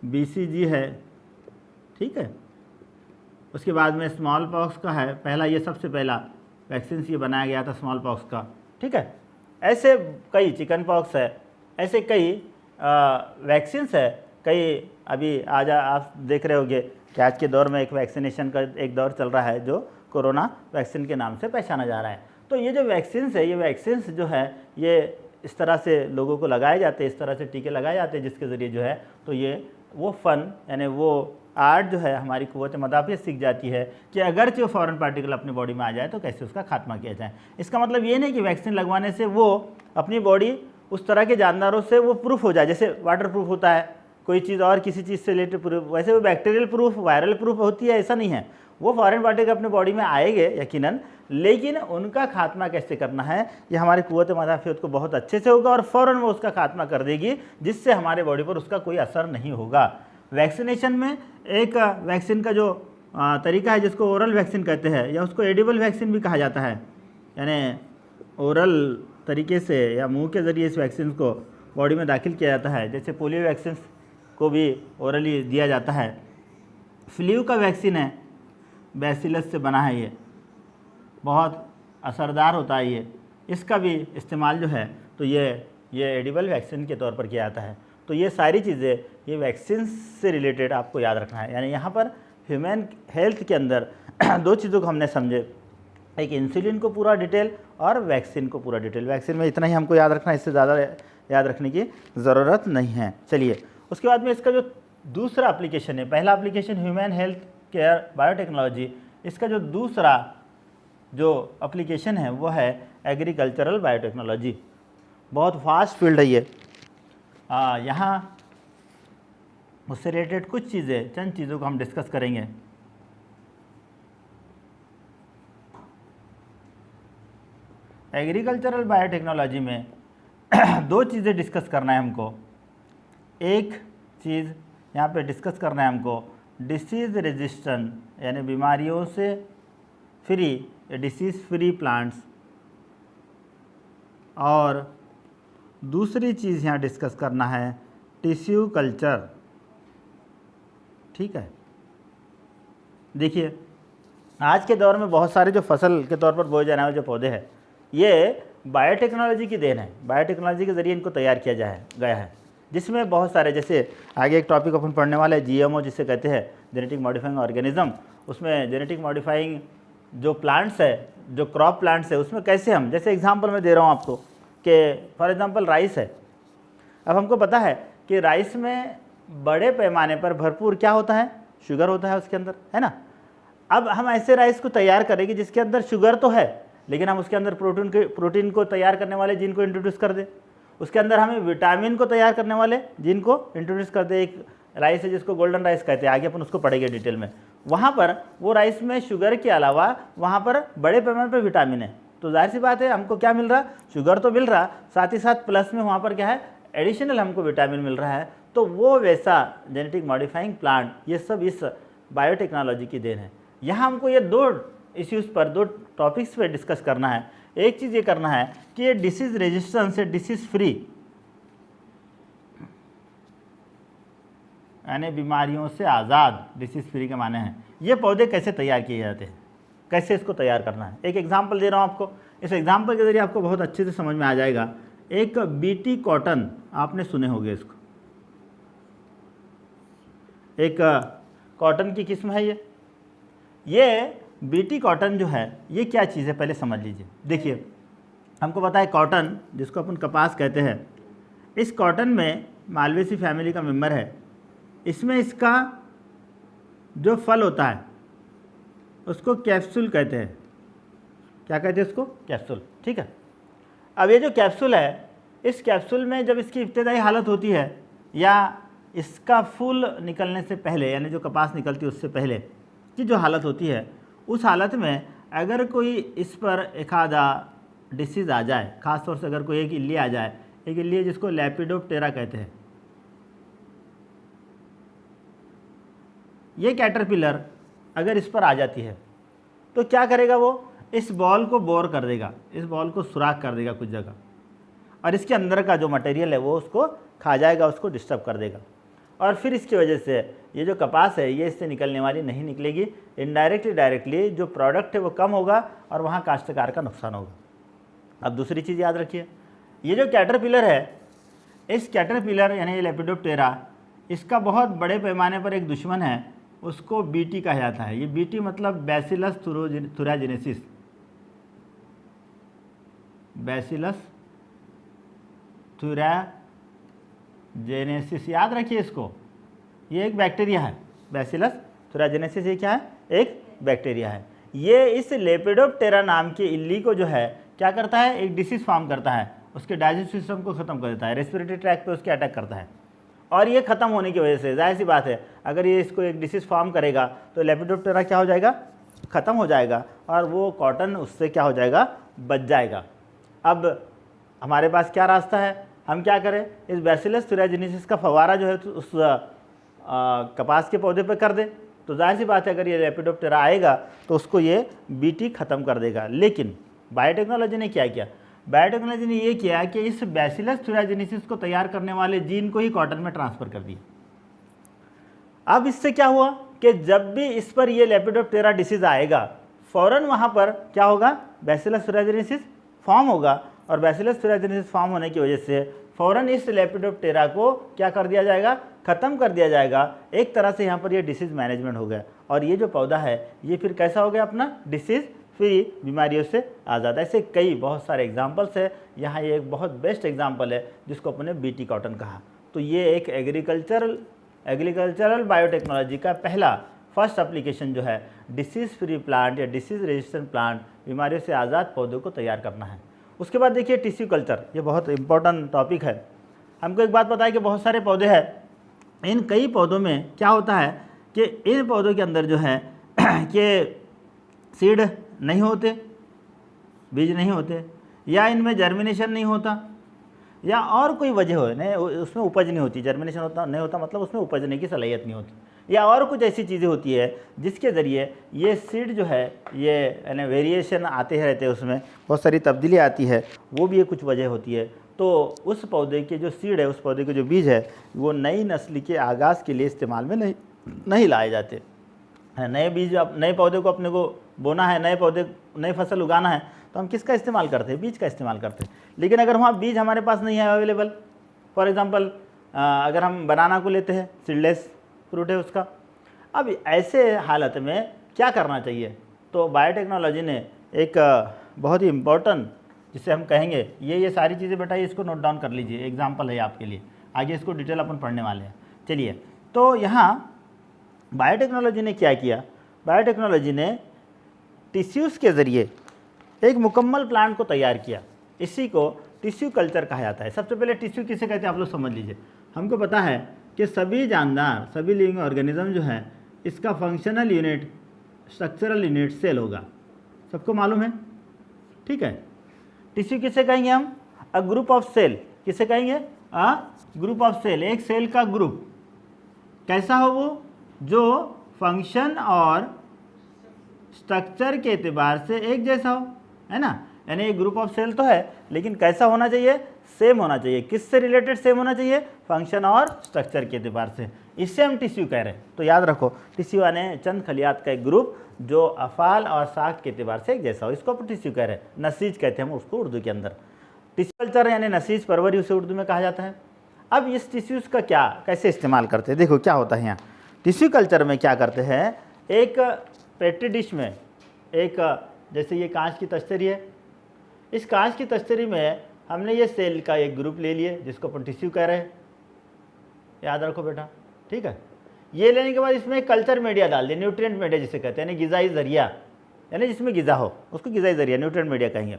BCG है। ठीक है, उसके बाद में स्मॉल पॉक्स का है, पहला ये सबसे पहला वैक्सीन ये बनाया गया था स्मॉल पॉक्स का। ठीक है, ऐसे कई, चिकन पॉक्स है, ऐसे कई वैक्सीन्स है, कई। अभी आज आप देख रहे होंगे कि आज के दौर में एक वैक्सीनेशन का एक दौर चल रहा है जो कोरोना वैक्सीन के नाम से पहचाना जा रहा है। तो ये जो वैक्सीन्स है, ये वैक्सीन्स जो है ये इस तरह से लोगों को लगाए जाते हैं, इस तरह से टीके लगाए जाते हैं जिसके ज़रिए जो है तो ये वो फ़न, यानी वो आर्ट जो है हमारी क़ुव्वत मदाफ़ियत सीख जाती है कि अगर जो फॉरेन पार्टिकल अपनी बॉडी में आ जाए तो कैसे उसका खात्मा किया जाए। इसका मतलब ये नहीं कि वैक्सीन लगवाने से वो अपनी बॉडी उस तरह के जानदारों से वो प्रूफ हो जाए, जैसे वाटर प्रूफ होता है कोई चीज़ और किसी चीज़ से रिलेटेड प्रूफ, वैसे वो बैक्टीरियल प्रूफ, वायरल प्रूफ होती है, ऐसा नहीं है। वो फॉरेन पार्टिकल अपने बॉडी में आएंगे यकीनन, लेकिन उनका खात्मा कैसे करना है ये हमारी क़ुव्वत मदाफ़ियत को बहुत अच्छे से होगा और फ़ौरन वो उसका खात्मा कर देगी, जिससे हमारे बॉडी पर उसका कोई असर नहीं होगा। वैक्सीनेशन में एक वैक्सीन का जो तरीका है जिसको ओरल वैक्सीन कहते हैं या उसको एडिबल वैक्सीन भी कहा जाता है, यानी ओरल तरीके से या मुंह के ज़रिए इस वैक्सीन को बॉडी में दाखिल किया जाता है। जैसे पोलियो वैक्सीन को भी ओरली दिया जाता है। फ्लू का वैक्सीन है, बैसिलस से बना है, ये बहुत असरदार होता है ये, इसका भी इस्तेमाल जो है तो ये एडिबल वैक्सीन के तौर पर किया जाता है। तो ये सारी चीज़ें ये वैक्सीन से रिलेटेड आपको याद रखना है। यानी यहाँ पर ह्यूमन हेल्थ के अंदर दो चीज़ों को हमने समझे, एक इंसुलिन को पूरा डिटेल और वैक्सीन को पूरा डिटेल। वैक्सीन में इतना ही हमको याद रखना है, इससे ज़्यादा याद रखने की ज़रूरत नहीं है। चलिए उसके बाद में इसका जो दूसरा एप्लीकेशन है, पहला application human health care biotechnology, इसका जो दूसरा जो एप्लीकेशन है वो है एग्रीकल्चरल बायोटेक्नोलॉजी। बहुत फास्ट फील्ड है ये। यहाँ उससे रिलेटेड कुछ चीज़ें, चंद चीज़ों को हम डिस्कस करेंगे। एग्रीकल्चरल बायोटेक्नोलॉजी में दो चीज़ें डिस्कस करना है हमको। एक चीज़ यहाँ पे डिस्कस करना है हमको डिसीज़ रेजिस्टेंट, यानी बीमारियों से फ्री, डिसीज़ फ्री प्लांट्स, और दूसरी चीज़ यहाँ डिस्कस करना है टिश्यू कल्चर। ठीक है, देखिए आज के दौर में बहुत सारे जो फसल के तौर पर बोए जाने वाले जो पौधे हैं, ये बायोटेक्नोलॉजी की देन है। बायोटेक्नोलॉजी के ज़रिए इनको तैयार किया गया है, जिसमें बहुत सारे, जैसे आगे एक टॉपिक अपन पढ़ने वाले हैं जीएमओ, जिसे कहते हैं जेनेटिक मॉडिफाइंग ऑर्गेनिज्म। उसमें जेनेटिक मॉडिफाइंग जो प्लांट्स है, जो क्रॉप प्लांट्स है, उसमें कैसे हम, जैसे एग्जांपल मैं दे रहा हूँ आपको कि फॉर एग्जांपल राइस है। अब हमको पता है कि राइस में बड़े पैमाने पर भरपूर क्या होता है, शुगर होता है उसके अंदर, है ना। अब हम ऐसे राइस को तैयार करेंगे जिसके अंदर शुगर तो है, लेकिन हम उसके अंदर प्रोटीन को तैयार करने वाले जीन को इंट्रोड्यूस कर दें, उसके अंदर हमें विटामिन को तैयार करने वाले जीन को इंट्रोड्यूस कर दे। एक राइस है जिसको गोल्डन राइस कहते हैं, आगे अपन उसको पढ़ेंगे डिटेल में। वहाँ पर वो राइस में शुगर के अलावा वहाँ पर बड़े पैमाने पर विटामिन है, तो जाहिर सी बात है हमको क्या मिल रहा, शुगर तो मिल रहा, साथ ही साथ प्लस में वहाँ पर क्या है, एडिशनल हमको विटामिन मिल रहा है। तो वो वैसा जेनेटिक मॉडिफाइंग प्लांट, ये सब इस बायोटेक्नोलॉजी की देन है। यहाँ हमको ये दो इश्यूज़ पर, दो टॉपिक्स पे डिस्कस करना है। एक चीज़ ये करना है कि ये डिसीज़ रेजिस्टेंस से डिसीज़ फ्री, यानी बीमारियों से आज़ाद, डिसीज़ फ्री के माने हैं ये पौधे कैसे तैयार किए जाते हैं, कैसे इसको तैयार करना है। एक एग्जांपल दे रहा हूँ आपको, इस एग्जांपल के ज़रिए आपको बहुत अच्छे से समझ में आ जाएगा। एक बीटी कॉटन, आपने सुने होंगे इसको, एक कॉटन की किस्म है ये बीटी कॉटन जो है ये क्या चीज़ है पहले समझ लीजिए। देखिए हमको पता है कॉटन, जिसको अपन कपास कहते हैं, इस कॉटन में मालवेसी फैमिली का मेंबर है। इसमें इसका जो फल होता है उसको कैप्सूल कहते हैं। क्या कहते हैं उसको? कैप्सूल। ठीक है, अब ये जो कैप्सूल है, इस कैप्सूल में जब इसकी इब्तदाई हालत होती है या इसका फूल निकलने से पहले, यानी जो कपास निकलती है उससे पहले की जो हालत होती है, उस हालत में अगर कोई इस पर एक आधा डिसीज़ आ जाए, ख़ास तौर से अगर कोई एक इल्ली आ जाए, एक इल्ली जिसको लेपिडोप्टेरा कहते हैं, ये कैटरपिलर अगर इस पर आ जाती है तो क्या करेगा, वो इस बॉल को बोर कर देगा, इस बॉल को सुराख कर देगा कुछ जगह, और इसके अंदर का जो मटेरियल है वो उसको खा जाएगा, उसको डिस्टर्ब कर देगा, और फिर इसकी वजह से ये जो कपास है ये इससे निकलने वाली नहीं निकलेगी। इनडायरेक्टली डायरेक्टली जो प्रोडक्ट है वो कम होगा और वहाँ काश्तकार का नुकसान होगा। अब दूसरी चीज़ याद रखिए, ये जो कैटरपिलर है, इस कैटरपिलर यानी लेपिडोप्टेरा, इसका बहुत बड़े पैमाने पर एक दुश्मन है, उसको बीटी कहा जाता है। ये बीटी मतलब बैसिलस थुरियाजेनेसिस, बैसिलस थुरियाजेनेसिस, याद रखिए इसको, ये एक बैक्टीरिया है। बैसिलस थुरियाजेनेसिस ये क्या है? एक बैक्टीरिया है। ये इस लेपिडोप्टेरा नाम की इल्ली को जो है क्या करता है, एक डिसीज फॉर्म करता है, उसके डाइजेस्टिव सिस्टम को ख़त्म कर देता है, रेस्पिरेटरी ट्रैक पे उसके अटैक करता है, और ये ख़त्म होने की वजह से जाहिर सी बात है अगर ये इसको एक डिसीज़ फॉर्म करेगा तो लेपिडोप्टेरा क्या हो जाएगा, ख़त्म हो जाएगा, और वो कॉटन उससे क्या हो जाएगा, बच जाएगा। अब हमारे पास क्या रास्ता है, हम क्या करें, इस बैसिलस थुरियाजेनेसिस का फवारा जो है तो उस कपास के पौधे पे कर दे, तो जाहिर सी बात है अगर ये लेपिडोप्टेरा आएगा तो उसको ये बीटी ख़त्म कर देगा। लेकिन बायोटेक्नोलॉजी ने क्या किया, बायोटेक्नोलॉजी ने ये किया कि इस बैसिलस थुरियाजेनेसिस को तैयार करने वाले जीन को ही कॉटन में ट्रांसफ़र कर दिया। अब इससे क्या हुआ कि जब भी इस पर ये लेपिडोप्टेरा डिसीज़ आएगा, फ़ौरन वहाँ पर क्या होगा, बैसिलस थुरियाजेनेसिस फॉर्म होगा, और बैसिलस थुरियाजेनेसिस फॉर्म होने की वजह से फ़ौरन इस लेपिडोप्टेरा को क्या कर दिया जाएगा, ख़त्म कर दिया जाएगा। एक तरह से यहाँ पर ये डिसीज़ मैनेजमेंट हो गया और ये जो पौधा है ये फिर कैसा हो गया अपना डिसीज़ फ्री, बीमारियों से आज़ाद। ऐसे कई बहुत सारे एग्जाम्पल्स है। यहाँ ये एक बहुत बेस्ट एग्जाम्पल है जिसको अपने बीटी कॉटन कहा। तो ये एक एग्रीकल्चरल बायोटेक्नोलॉजी का फर्स्ट एप्लीकेशन जो है डिसीज़ फ्री प्लांट या डिसीज़ रेजिस्टेंट प्लांट, बीमारियों से आज़ाद पौधों को तैयार करना है। उसके बाद देखिए टिश्यू कल्चर, ये बहुत इंपॉर्टेंट टॉपिक है। हमको एक बात पता है कि बहुत सारे पौधे हैं, इन कई पौधों में क्या होता है कि इन पौधों के अंदर जो है कि सीड नहीं होते, बीज नहीं होते, या इनमें जर्मिनेशन नहीं होता, या और कोई वजह हो, नहीं उसमें उपज नहीं होती। जर्मिनेशन होता नहीं होता मतलब उसमें उपजने की सलाहियत नहीं होती, या और कुछ ऐसी चीज़ें होती है जिसके ज़रिए ये सीड जो है ये यानी वेरिएशन आते रहते हैं, उसमें बहुत सारी तब्दीली आती है, वो भी एक कुछ वजह होती है। तो उस पौधे के जो सीड है, उस पौधे के जो बीज है, वो नई नस्ल के आगाज़ के लिए इस्तेमाल में नहीं लाए जाते। नए बीज, नए पौधे को अपने को बोना है, नई फसल उगाना है, तो हम किसका इस्तेमाल करते हैं, बीज का इस्तेमाल करते हैं। लेकिन अगर वहाँ बीज हमारे पास नहीं है अवेलेबल, फॉर एग्ज़ाम्पल अगर हम बनाना को लेते हैं, सीडलेस फ्रूट है उसका, अब ऐसे हालत में क्या करना चाहिए। तो बायोटेक्नोलॉजी ने एक बहुत ही इम्पोर्टेंट, जिसे हम कहेंगे, ये सारी चीज़ें बेटा इसको नोट डाउन कर लीजिए, एग्जाम्पल है आपके लिए, आगे इसको डिटेल अपन पढ़ने वाले हैं। चलिए, तो यहाँ बायोटेक्नोलॉजी ने क्या किया, बायोटेक्नोलॉजी ने टिश्यूज़ के ज़रिए एक मुकम्मल प्लांट को तैयार किया। इसी को टिश्यू कल्चर कहा जाता है। सबसे पहले टिश्यू किसे कहते हैं आप लोग समझ लीजिए। हमको पता है कि सभी जानदार, सभी लिविंग ऑर्गेनिज्म जो है, इसका functional unit, structural unit cell होगा, सबको मालूम है, ठीक है। टिश्यू किसे कहेंगे हम, अ ग्रुप ऑफ सेल, किसे कहेंगे, अ ग्रुप ऑफ सेल, एक सेल का ग्रुप। कैसा हो वो, जो फंक्शन और स्ट्रक्चर के एतबार से एक जैसा हो, है ना। यानी एक ग्रुप ऑफ सेल तो है, लेकिन कैसा होना चाहिए, सेम होना चाहिए। किससे रिलेटेड सेम होना चाहिए, फंक्शन और स्ट्रक्चर के एतबार से, इससे हम टिश्यू कह रहे हैं। तो याद रखो, टिश्यू यानी चंद खलियात का एक ग्रुप जो अफाल और साख के एतबार से एक जैसा हो, इसको अपन टिश्यू कह रहे हैं। नसीज कहते हैं हम उसको उर्दू के अंदर। टिश्यू कल्चर यानी नसीज परवरी, उसे उर्दू में कहा जाता है। अब इस टिश्यूज़ का कैसे इस्तेमाल करते हैं, देखो क्या होता है यहाँ टिश्यू कल्चर में। क्या करते हैं, एक पेट्री डिश में, एक जैसे ये कांच की तश्तरी है, इस कांच की तश्तरी में हमने ये सेल का एक ग्रुप ले लिए जिसको अपन टिश्यू कह रहे हैं, याद रखो बेटा, ठीक है। ये लेने के बाद इसमें एक कल्चर मीडिया डाल दिया, न्यूट्रिएंट मीडिया जिसे कहते हैं, यानी ग़िज़ाई ज़रिया, यानी जिसमें ग़िज़ा हो उसको ग़िज़ाई ज़रिया, न्यूट्रिएंट मीडिया कहेंगे।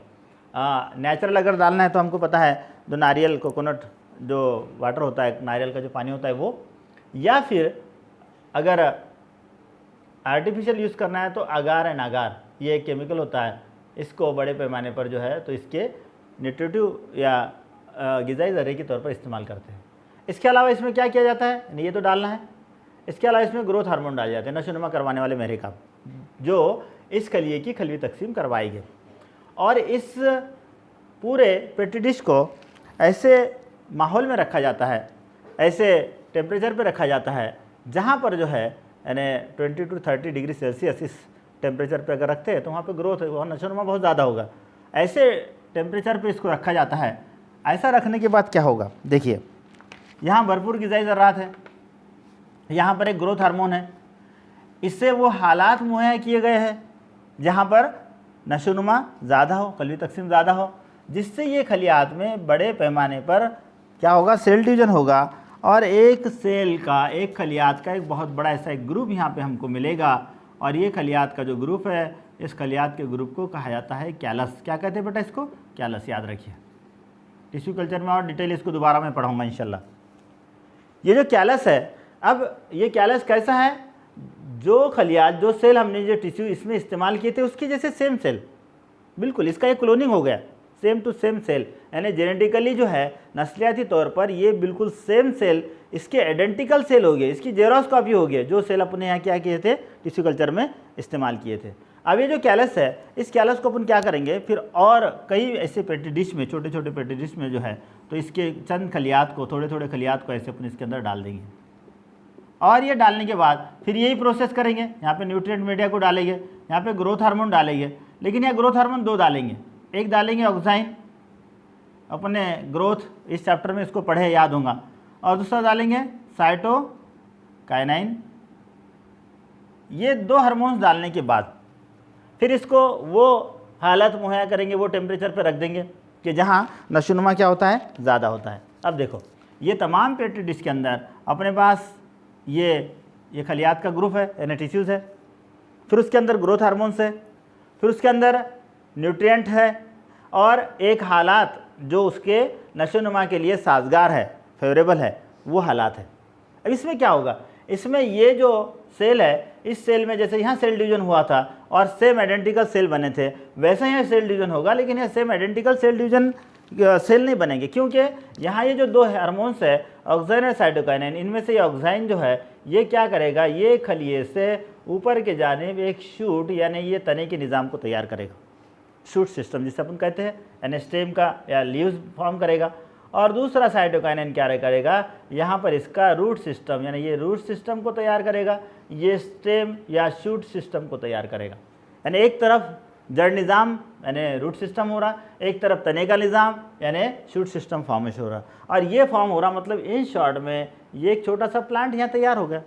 नेचुरल अगर डालना है तो हमको पता है जो नारियल, कोकोनट जो वाटर होता है, नारियल का जो पानी होता है वो, या फिर अगर आर्टिफिशियल यूज़ करना है तो अगार एंड अगार, ये एक केमिकल होता है, इसको बड़े पैमाने पर जो है तो इसके न्यूट्रिटिव या ग़िज़ाई ज़रिए के तौर पर इस्तेमाल करते हैं। इसके अलावा इसमें क्या किया जाता है, ये तो डालना है, इसके अलावा इसमें ग्रोथ हार्मोन डाले जाते हैं, नशोनुमा करवाने वाले मेरे काम, जो इस खलिए की खलवी तकसीम करवाएंगे। और इस पूरे पेट्री डिश को ऐसे माहौल में रखा जाता है, ऐसे टेम्परेचर पे रखा जाता है जहाँ पर जो है यानी 20 to 30 डिग्री सेल्सियस इस टेम्परेचर पे अगर रखते हैं तो वहाँ पे ग्रोथ और नशोनुमा बहुत ज़्यादा होगा। ऐसे टेम्परेचर पे इसको रखा जाता है। ऐसा रखने के बाद क्या होगा, देखिए यहाँ भरपूर ग़िज़ाई ज़रात है, यहाँ पर एक ग्रोथ हार्मोन है, इससे वो हालात मुहैया किए गए हैं जहाँ पर नशोनुमा ज़्यादा हो, खलवी तकसीम ज़्यादा हो, जिससे ये खलियात में बड़े पैमाने पर क्या होगा, सेल डिवीजन होगा और एक सेल का, एक खलियात का एक बहुत बड़ा ऐसा एक ग्रुप यहाँ पे हमको मिलेगा। और ये खलियात का जो ग्रुप है, इस खलियात के ग्रुप को कहा जाता है कैलस। क्या कहते हैं बेटा इसको, कैलस, याद रखिए। टिश्यू कल्चर में और डिटेल इसको दोबारा मैं पढ़ाऊँगा इंशाल्लाह। ये जो कैलस है, अब ये कैलस कैसा है, जो खलियात, जो सेल हमने जो टिश्यू इसमें इस्तेमाल किए थे उसके जैसे सेम सेल, बिल्कुल इसका एक क्लोनिंग हो गया, सेम टू सेम सेल, यानी जेनेटिकली जो है नस्लियाती तौर पर ये बिल्कुल सेम सेल, इसके आइडेंटिकल सेल हो गए, इसकी जेरोस कॉपी हो गई, जो सेल अपने यहाँ क्या किए थे, टिश्यू कल्चर में इस्तेमाल किए थे। अब ये जो कैलस है, इस कैलस को अपन क्या करेंगे फिर, और कई ऐसे पेट्री डिश में, छोटे छोटे पेट्री डिश में जो है तो इसके चंद खलियात को, थोड़े थोड़े खलियात को ऐसे अपन इसके अंदर डाल देंगे। और ये डालने के बाद फिर यही प्रोसेस करेंगे, यहाँ पे न्यूट्रिएंट मीडिया को डालेंगे, यहाँ पे ग्रोथ हार्मोन डालेंगे, लेकिन यहाँ ग्रोथ हार्मोन दो डालेंगे, एक डालेंगे ऑक्साइन, अपने ग्रोथ इस चैप्टर में इसको पढ़े, याद होगा। और दूसरा डालेंगे साइटोकाइनाइन। ये 2 हार्मोन्स डालने के बाद फिर इसको वो हालत मुहैया करेंगे, वो टेम्परेचर पर रख देंगे कि जहाँ नशोनुमा क्या होता है, ज़्यादा होता है। अब देखो ये तमाम पेट्री डिश के अंदर अपने पास ये खलियात का ग्रुप है, यानी टिश्यूज़ है, फिर उसके अंदर ग्रोथ हार्मोन्स है, फिर उसके अंदर न्यूट्रिएंट है, और एक हालात जो उसके नशोनुमा के लिए साजगार है, फेवरेबल है, वो हालात है। अब इसमें क्या होगा, इसमें ये जो सेल है, इस सेल में जैसे यहाँ सेल डिवीजन हुआ था और सेम आइडेंटिकल सेल बने थे, वैसे यहाँ सेल डिवीजन होगा, लेकिन यहाँ same identical cell division cell नहीं बनेंगे, क्योंकि यहाँ ये जो 2 हार्मोन्स है, ऑक्साइन और साइटोकाइनिन, इनमें से ये ऑक्साइन जो है ये क्या करेगा, ये खलिए से ऊपर के जानिब एक शूट यानी ये तने के निज़ाम को तैयार करेगा, शूट सिस्टम जिसे अपन कहते हैं, यानी स्टेम का या लीव्स फॉर्म करेगा। और दूसरा साइटोकाइनिन क्या करेगा, यहाँ पर इसका रूट सिस्टम, यानी ये रूट सिस्टम को तैयार करेगा, ये स्टेम या शूट सिस्टम को तैयार करेगा। यानी एक तरफ जड़ निज़ाम यानी रूट सिस्टम हो रहा, एक तरफ तने का निज़ाम यानी शूट सिस्टम फॉर्मेशन हो रहा, और ये फॉर्म हो रहा, मतलब इन शॉर्ट में ये एक छोटा सा प्लांट यहाँ तैयार हो गया।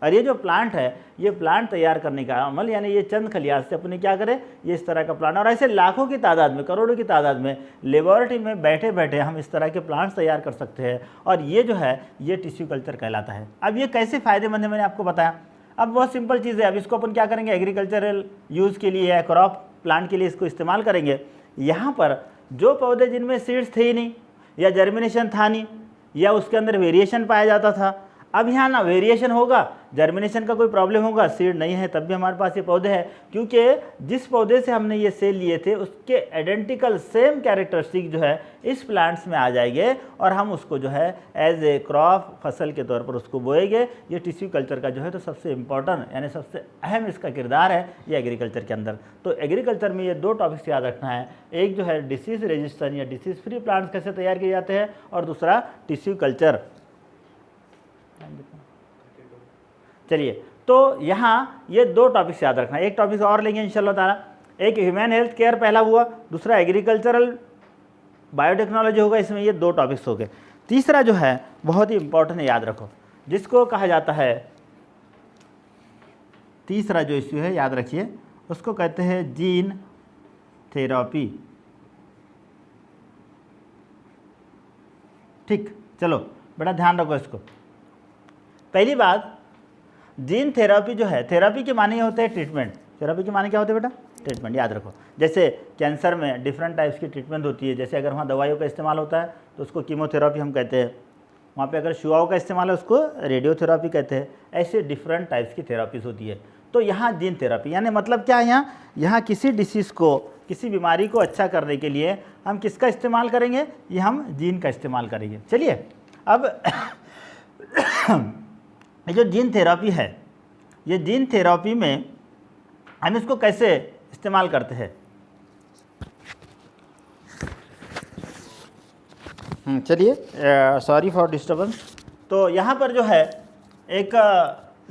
और ये जो प्लांट है, ये प्लांट तैयार करने का अमल, यानी ये चंद खलियात से अपने क्या करें, ये इस तरह का प्लांट, और ऐसे लाखों की तादाद में, करोड़ों की तादाद में लेबोरेटरी में बैठे बैठे हम इस तरह के प्लांट्स तैयार कर सकते हैं, और ये जो है ये टिश्यू कल्चर कहलाता है। अब ये कैसे फ़ायदेमंद है मैंने आपको बताया। अब बहुत सिंपल चीज़ है, अब इसको अपन क्या करेंगे, एग्रीकल्चरल यूज़ के लिए या क्रॉप प्लांट के लिए इसको इस्तेमाल करेंगे। यहाँ पर जो पौधे जिनमें सीड्स थे ही नहीं, या जर्मिनेशन था नहीं, या उसके अंदर वेरिएशन पाया जाता था, अब यहाँ ना वेरिएशन होगा, जर्मिनेशन का कोई प्रॉब्लम होगा, सीड नहीं है तब भी हमारे पास ये पौधे हैं, क्योंकि जिस पौधे से हमने ये सेल लिए थे उसके आइडेंटिकल सेम कैरेक्टरिस्टिक जो है इस प्लांट्स में आ जाएंगे, और हम उसको जो है एज ए क्रॉप फसल के तौर पर उसको बोएंगे। ये टिश्यू कल्चर का जो है तो सबसे इम्पॉर्टेंट यानी सबसे अहम इसका किरदार है ये एग्रीकल्चर के अंदर। तो एग्रीकल्चर में ये 2 टॉपिक्स याद रखना है, एक जो है डिसीज़ रेजिस्टेंट या डिसीज़ फ्री प्लांट्स कैसे तैयार किए जाते हैं, और दूसरा टिश्यू कल्चर। चलिए, तो यहाँ ये 2 टॉपिक्स याद रखना, एक टॉपिक और लेंगे इंशाल्लाह ताला, एक ह्यूमन हेल्थ केयर पहला हुआ, दूसरा एग्रीकल्चरल बायोटेक्नोलॉजी होगा, इसमें ये 2 टॉपिक्स हो गए। तीसरा जो है बहुत ही इंपॉर्टेंट है, याद रखो, जिसको कहा जाता है, तीसरा जो इश्यू है याद रखिए, उसको कहते हैं जीन थेरेपी। ठीक, चलो बड़ा ध्यान रखो इसको। पहली बात, जीन थेरेपी जो है, थेरेपी के माने ये होते हैं ट्रीटमेंट, थेरेपी के माने क्या होते हैं बेटा, ट्रीटमेंट, याद रखो। जैसे कैंसर में डिफरेंट टाइप्स की ट्रीटमेंट होती है, जैसे अगर वहाँ दवाइयों का इस्तेमाल होता है तो उसको कीमोथेरेपी हम कहते हैं, वहाँ पे अगर शुआओं का इस्तेमाल है उसको रेडियोथेरेपी कहते हैं, ऐसे डिफरेंट टाइप्स की थेरेपीज़ होती है। तो यहाँ जीन थेरेपी यानी मतलब क्या है, यहाँ किसी डिसीज़ को, किसी बीमारी को अच्छा करने के लिए हम किसका इस्तेमाल करेंगे, ये हम जीन का इस्तेमाल करेंगे। चलिए, अब ये जो जीन थेरेपी है, ये जीन थेरेपी में हम इसको कैसे इस्तेमाल करते हैं। चलिए, सॉरी फॉर डिस्टर्बेंस। तो यहाँ पर जो है एक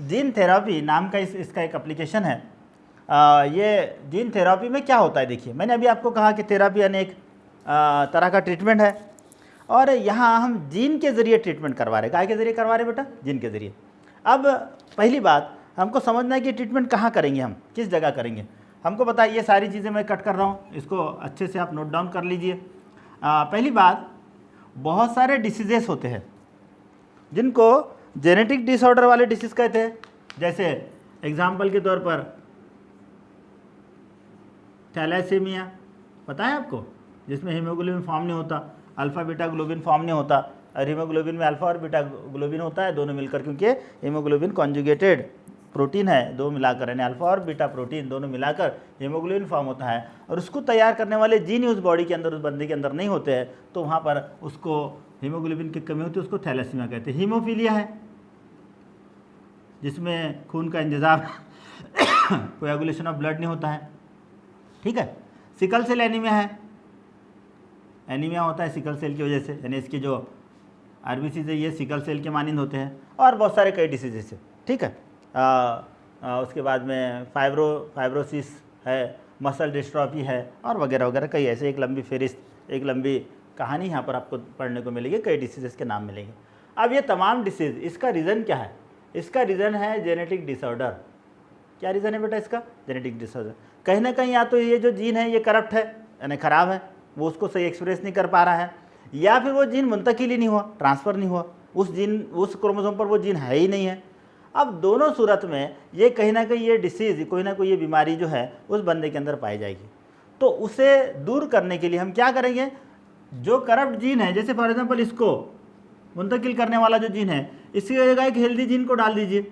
जीन थेरेपी नाम का इसका एक एप्लीकेशन है। ये जीन थेरेपी में क्या होता है, देखिए मैंने अभी आपको कहा कि थेरेपी यानी एक तरह का ट्रीटमेंट है, और यहाँ हम जीन के ज़रिए ट्रीटमेंट करवा रहे हैं। काय के ज़रिए करवा रहे हैं बेटा, जीन के ज़रिए। अब पहली बात हमको समझना है कि ट्रीटमेंट कहाँ करेंगे, हम किस जगह करेंगे। हमको पता है, ये सारी चीज़ें मैं कट कर रहा हूँ, इसको अच्छे से आप नोट डाउन कर लीजिए। पहली बात, बहुत सारे डिसीजेस होते हैं जिनको जेनेटिक डिसऑर्डर वाले डिसीज़ कहते हैं। जैसे एग्जाम्पल के तौर पर थैलेसीमिया, पता है आपको, जिसमें हीमोग्लोबिन फॉर्म नहीं होता, अल्फ़ा बीटा ग्लोबिन फॉर्म नहीं होता, और हीमोग्लोबिन में अल्फ़ा और बीटा ग्लोबिन होता है दोनों मिलकर, क्योंकि हीमोग्लोबिन कॉन्जुगेटेड प्रोटीन है, 2 मिलाकर, यानी अल्फ़ा और बीटा प्रोटीन दोनों मिलाकर हीमोग्लोबिन फॉर्म होता है, और उसको तैयार करने वाले जीन उस बॉडी के अंदर, उस बंदे के अंदर नहीं होते हैं, तो वहाँ पर उसको हीमोग्लोबिन की कमी होती है, उसको थैलेसीमिया कहते हैं। हीमोफीलिया है, जिसमें खून का इंतज़ाम कोएगुलेशन ऑफ ब्लड नहीं होता है, ठीक है। सिकल सेल एनीमिया है, एनीमिया होता है सिकल सेल की वजह से, यानी इसकी जो आरबीसी से ये सिकल सेल के मानिंद होते हैं, और बहुत सारे कई डिसीजेस है, ठीक है। उसके बाद में फाइब्रोसिस है, मसल डिस्ट्रॉफी है, और वगैरह वगैरह कई ऐसे, एक लंबी फेरिस्त, एक लंबी कहानी यहाँ पर आपको पढ़ने को मिलेगी, कई डिसीज़ के नाम मिलेंगे। अब ये तमाम डिसीज़, इसका रीज़न क्या है? इसका रीज़न है जेनेटिक डिसऑर्डर। क्या रीज़न है बेटा इसका? Genetic disorder. कहीं ना कहीं या तो ये जो जीन है ये करप्ट है, यानी ख़राब है, वो उसको सही एक्सप्रेस नहीं कर पा रहा है, या फिर वो जीन मुंतकिल ही नहीं हुआ, ट्रांसफ़र नहीं हुआ, उस क्रोमोसोम पर वो जीन है ही नहीं है। अब दोनों सूरत में ये कहीं ना कहीं ये डिसीज़, कोई ना कोई ये बीमारी जो है उस बंदे के अंदर पाई जाएगी। तो उसे दूर करने के लिए हम क्या करेंगे? जो करप्ट जीन है, जैसे फॉर एग्जांपल इसको मुंतकिल करने वाला जो जीन है, इसकी जगह एक हेल्दी जीन को डाल दीजिए,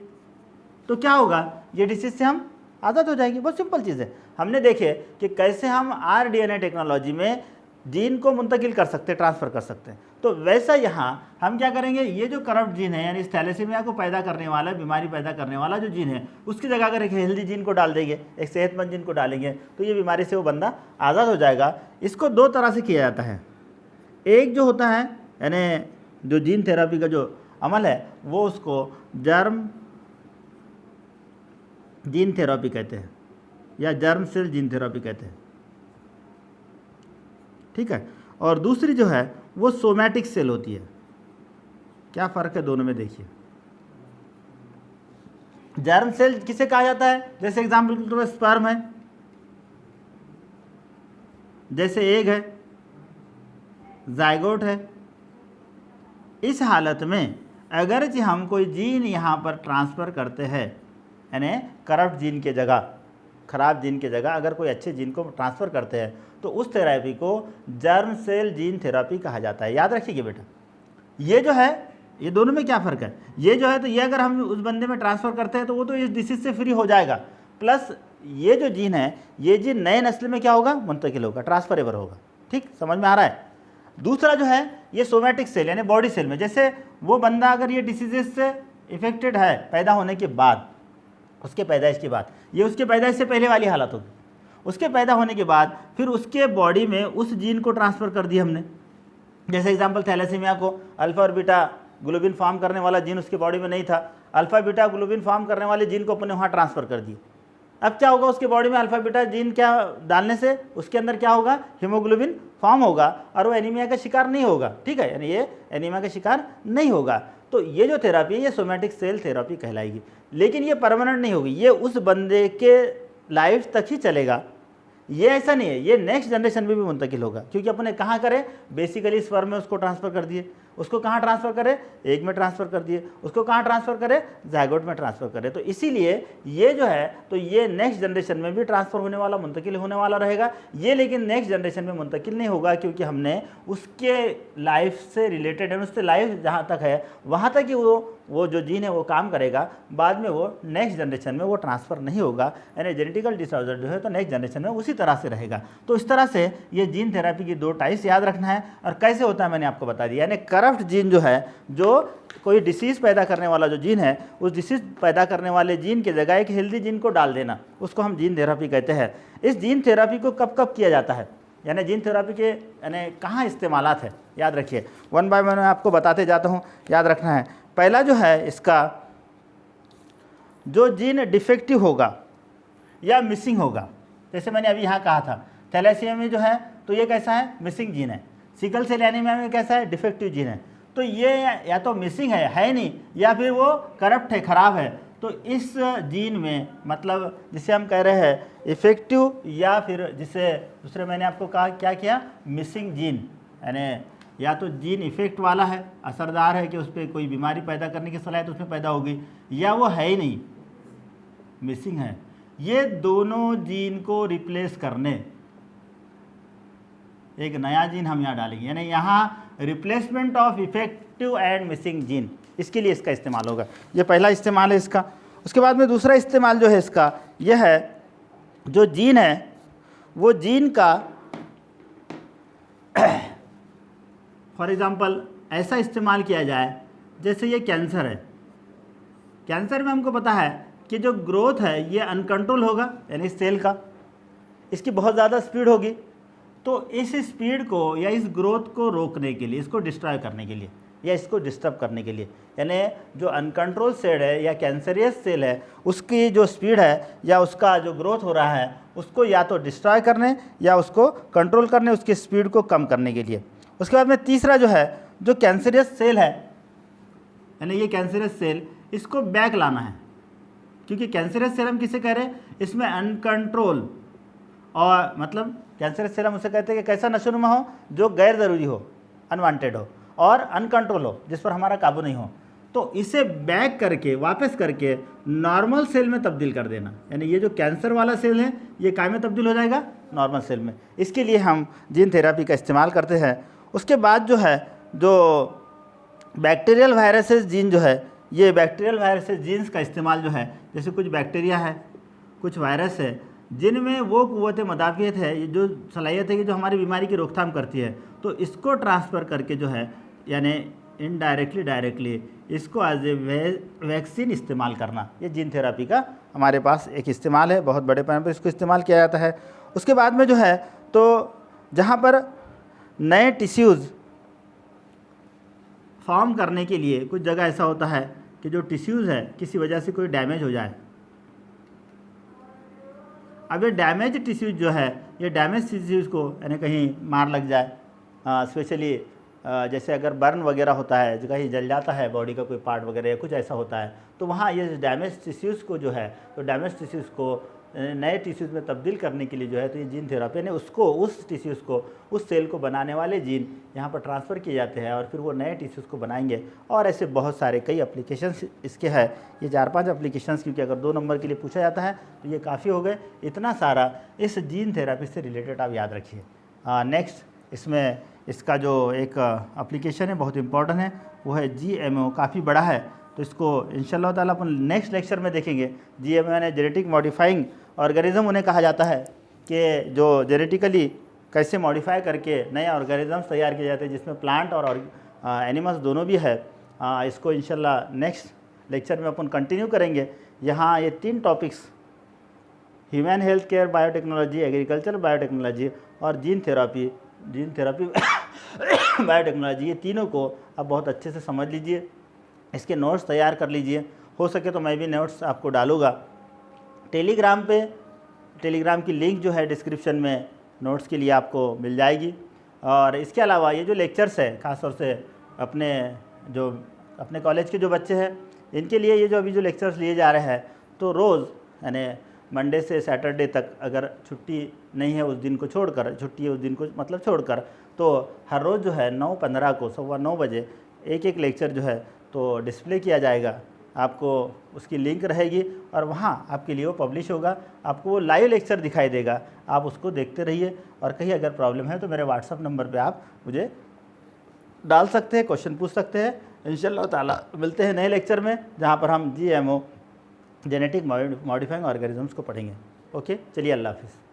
तो क्या होगा? ये डिसीज़ से हम आज़ाद हो जाएंगे। बहुत सिंपल चीज़ है। हमने देखे कि कैसे हम RDNA टेक्नोलॉजी में जीन को मुंतकिल कर सकते हैं, ट्रांसफ़र कर सकते हैं। तो वैसा यहाँ हम क्या करेंगे? ये जो करप्ट जीन है, यानी इस थैलेसीमिया को पैदा करने वाला, बीमारी पैदा करने वाला जो जीन है, उसकी जगह अगर एक हेल्दी जीन को डाल देंगे, एक सेहतमंद जीन को डालेंगे, तो ये बीमारी से वो बंदा आज़ाद हो जाएगा। इसको दो तरह से किया जाता है। एक जो होता है, यानी जो जीन थेरेपी का जो अमल है, वो उसको जर्म जीन थेरेपी कहते हैं, या जर्म सेल जीन थेरेपी कहते हैं, ठीक है। और दूसरी जो है वो सोमैटिक सेल होती है। क्या फ़र्क है दोनों में? देखिए, जर्म सेल किसे कहा जाता है? जैसे एग्जाम्पल के तौर पर स्पर्म है, जैसे एग है, जाइगोट है। इस हालत में अगर हम कोई जीन यहाँ पर ट्रांसफ़र करते हैं, यानी करप्ट जीन के जगह, ख़राब जीन के जगह अगर कोई अच्छे जीन को ट्रांसफ़र करते हैं, तो उस थेरेपी को जर्म सेल जीन थेरेपी कहा जाता है। याद रखिएगा बेटा, ये जो है, ये दोनों में क्या फ़र्क है? ये जो है, तो ये अगर हम उस बंदे में ट्रांसफ़र करते हैं तो वो तो इस डिसीज़ से फ्री हो जाएगा, प्लस ये जो जीन है, ये जीन नए नस्ल में क्या होगा? मुंतकिल होगा, ट्रांसफरेबल होगा। ठीक, समझ में आ रहा है? दूसरा जो है ये सोमैटिक सेल, यानी बॉडी सेल में, जैसे वो बंदा अगर ये डिसीजेस से इफेक्टेड है पैदा होने के बाद, उसके पैदाइश के बाद, ये उसके पैदाइश से पहले वाली हालत होगी, उसके पैदा होने के बाद फिर उसके बॉडी में उस जीन को ट्रांसफ़र कर दिया हमने। जैसे एग्जांपल थैलेसीमिया को अल्फ़ा और बीटा ग्लोबिन फॉर्म करने वाला जीन उसके बॉडी में नहीं था, अल्फ़ा बीटा ग्लोबिन फॉर्म करने वाले जीन को अपने वहाँ ट्रांसफ़र कर दिए। अब क्या होगा? उसके बॉडी में अल्फ़ा बीटा जीन क्या डालने से उसके अंदर क्या होगा? हीमोग्लोबिन फॉर्म होगा और वो एनीमिया का शिकार नहीं होगा। ठीक है, यानी ये एनीमिया का शिकार नहीं होगा। तो ये जो थेरेपी है ये सोमैटिक सेल थेरेपी कहलाएगी, लेकिन ये परमानेंट नहीं होगी, ये उस बंदे के लाइफ तक ही चलेगा। ये ऐसा नहीं है, ये नेक्स्ट जनरेशन में भी मुंतकिल होगा, क्योंकि अपने कहाँ करें? बेसिकली स्पर्म में उसको ट्रांसफ़र कर दिए, उसको कहाँ ट्रांसफ़र करें? एग में ट्रांसफ़र कर दिए, उसको कहाँ ट्रांसफ़र करें? जायगोट में ट्रांसफ़र करें। तो इसीलिए ये जो है, तो ये नेक्स्ट जनरेशन में भी ट्रांसफ़र होने वाला, मुंतकिल होने वाला रहेगा। ये लेकिन नेक्स्ट जनरेशन में मुंतकिल नहीं होगा, क्योंकि हमने उसके लाइफ से रिलेटेड है, उससे लाइफ जहाँ तक है वहाँ तक ही वो जो जीन है वो काम करेगा, बाद में वो नेक्स्ट जनरेशन में वो ट्रांसफ़र नहीं होगा। यानी जेनेटिकल डिसऑर्डर जो है तो नेक्स्ट जनरेशन में उसी तरह से रहेगा। तो इस तरह से ये जीन थेरेपी की दो टाइप्स याद रखना है। और कैसे होता है मैंने आपको बता दिया, यानी करप्ट जीन जो है, जो कोई डिसीज़ पैदा करने वाला जो जीन है, उस डिसीज़ पैदा करने वाले जीन की जगह एक हेल्दी जीन को डाल देना, उसको हम जीन थेरेपी कहते हैं। इस जीन थेरेपी को कब कब किया जाता है, यानी जीन थेरेपी के यानी कहाँ इस्तेमालात है, याद रखिए। वन बाय वन मैं आपको बताते जाता हूँ, याद रखना है। पहला जो है इसका, जो जीन डिफेक्टिव होगा या मिसिंग होगा, जैसे मैंने अभी यहाँ कहा था थैलेसीमिया में जो है तो ये कैसा है? मिसिंग जीन है। सिकल सेल एनीमिया में कैसा है? डिफेक्टिव जीन है। तो ये या तो मिसिंग है नहीं, या फिर वो करप्ट है, ख़राब है। तो इस जीन में मतलब जिसे हम कह रहे हैं इफेक्टिव, या फिर जिसे दूसरे मैंने आपको कहा क्या किया? मिसिंग जीन, यानी या तो जीन इफेक्ट वाला है, असरदार है कि उस पर कोई बीमारी पैदा करने की सलाहियत उसमें पैदा होगी, या वो है ही नहीं, मिसिंग है। ये दोनों जीन को रिप्लेस करने एक नया जीन हम यहाँ डालेंगे, यानी यहाँ replacement of effective and missing gene, इसके लिए इसका इस्तेमाल होगा। ये पहला इस्तेमाल है इसका। उसके बाद में दूसरा इस्तेमाल जो है इसका, यह है जो जीन है वो जीन का फॉर एग्ज़ाम्पल ऐसा इस्तेमाल किया जाए, जैसे ये कैंसर है। कैंसर में हमको पता है कि जो ग्रोथ है ये अनकंट्रोल होगा, यानी सेल का, इसकी बहुत ज़्यादा स्पीड होगी। तो इस स्पीड को या इस ग्रोथ को रोकने के लिए, इसको डिस्ट्रॉय करने के लिए या इसको डिस्टर्ब करने के लिए, यानी जो अनकंट्रोल सेल है या कैंसरियस सेल है, उसकी जो स्पीड है या उसका जो ग्रोथ हो रहा है, उसको या तो डिस्ट्रॉय करने या उसको कंट्रोल करने, उसकी स्पीड को कम करने के लिए, उसके बाद में तीसरा जो है, जो कैंसरियस सेल है, यानी ये कैंसरियस सेल, इसको बैक लाना है, क्योंकि कैंसरियस सेल हम किसे कह रहे हैं, इसमें अनकंट्रोल, और मतलब कैंसरियस सेल हम उसे कहते हैं कि कैसा नशोनुमा हो, जो गैर ज़रूरी हो, अनवांटेड हो, और अनकंट्रोल हो, जिस पर हमारा काबू नहीं हो। तो इसे बैक करके, वापस करके नॉर्मल सेल में तब्दील कर देना, यानी ये जो कैंसर वाला सेल है ये काय में तब्दील हो जाएगा, नॉर्मल सेल में। इसके लिए हम जीन थेरेपी का इस्तेमाल करते हैं। उसके बाद जो है, जो बैक्टीरियल वायरसेस जीन जो है, ये बैक्टीरियल वायरसेस जीन्स का इस्तेमाल जो है, जैसे कुछ बैक्टीरिया है, कुछ वायरस है, जिनमें वो क़ुव्वत मदाफ़ियत है, ये जो सलाहियत है कि जो हमारी बीमारी की रोकथाम करती है, तो इसको ट्रांसफ़र करके जो है, यानी इनडायरेक्टली डायरेक्टली इसको एज ए वैक्सीन इस्तेमाल करना, ये जीन थेरेपी का हमारे पास एक इस्तेमाल है, बहुत बड़े पैमाने पर इसको इस्तेमाल किया जाता है। उसके बाद में जो है, तो जहाँ पर नए टिश्यूज़ फॉर्म करने के लिए कुछ जगह ऐसा होता है कि जो टिश्यूज़ है किसी वजह से कोई डैमेज हो जाए। अब ये डैमेज टिश्यूज़ जो है, ये डैमेज टिश्यूज़ को यानी कहीं मार लग जाए, स्पेशली जैसे अगर बर्न वगैरह होता है, जो कहीं जल जाता है बॉडी का कोई पार्ट वगैरह या कुछ ऐसा होता है, तो वहाँ ये डैमेज टिश्यूज़ को जो है, तो डैमेज टिश्यूज़ को नए टिश्यूज़ में तब्दील करने के लिए जो है, तो ये जीन थेरेपी यानी उसको, उस टिश्यूज़ को, उस सेल को बनाने वाले जीन यहाँ पर ट्रांसफ़र किए जाते हैं और फिर वो नए टिश्यूज़ को बनाएंगे। और ऐसे बहुत सारे कई एप्लीकेशंस इसके हैं, ये 4-5 एप्लीकेशंस, क्योंकि अगर 2 नंबर के लिए पूछा जाता है तो ये काफ़ी हो गए। इतना सारा इस जीन थेरेपी से रिलेटेड आप याद रखिए। नेक्स्ट इसमें इसका जो एक एप्लीकेशन है बहुत इंपॉर्टेंट है, वो है GMO, काफ़ी बड़ा है, तो इसको इंशाअल्लाह ताला अपन नेक्स्ट लेक्चर में देखेंगे। GMO यानी जेनेटिक मॉडिफाइंग ऑर्गेनिज्म उन्हें कहा जाता है, कि जो जेनेटिकली कैसे मॉडिफाई करके नए ऑर्गेनिजम्स तैयार किए जाते हैं, जिसमें प्लांट और एनिमल्स दोनों भी है। इसको इंशाअल्लाह नेक्स्ट लेक्चर में अपन कंटिन्यू करेंगे। यहाँ ये 3 topics, human health care biotechnology, agriculture biotechnology और जीन थेरेपी बायोटेक्नोलॉजी, ये तीनों को आप बहुत अच्छे से समझ लीजिए, इसके नोट्स तैयार कर लीजिए। हो सके तो मैं भी नोट्स आपको डालूँगा टेलीग्राम पे, टेलीग्राम की लिंक जो है डिस्क्रिप्शन में नोट्स के लिए आपको मिल जाएगी। और इसके अलावा ये जो लेक्चर्स है, ख़ासतौर से अपने कॉलेज के जो बच्चे हैं, इनके लिए ये जो अभी जो लेक्चर्स लिए जा रहे हैं, तो रोज़ यानी मंडे से सैटरडे तक, अगर छुट्टी नहीं है उस दिन को छोड़कर, छुट्टी है उस दिन को मतलब छोड़कर, तो हर रोज़ जो है 9:15 को 9:15 बजे एक लेक्चर जो है तो डिस्प्ले किया जाएगा। आपको उसकी लिंक रहेगी और वहाँ आपके लिए वो पब्लिश होगा, आपको वो लाइव लेक्चर दिखाई देगा, आप उसको देखते रहिए। और कहीं अगर प्रॉब्लम है तो मेरे व्हाट्सअप नंबर पे आप मुझे डाल सकते हैं, क्वेश्चन पूछ सकते हैं। इंशाअल्लाह ताला मिलते हैं नए लेक्चर में, जहाँ पर हम GMO जेनेटिक मॉडिफाइंग ऑर्गेनिजम्स को पढ़ेंगे। ओके, चलिए, अल्लाह हाफ़िज़।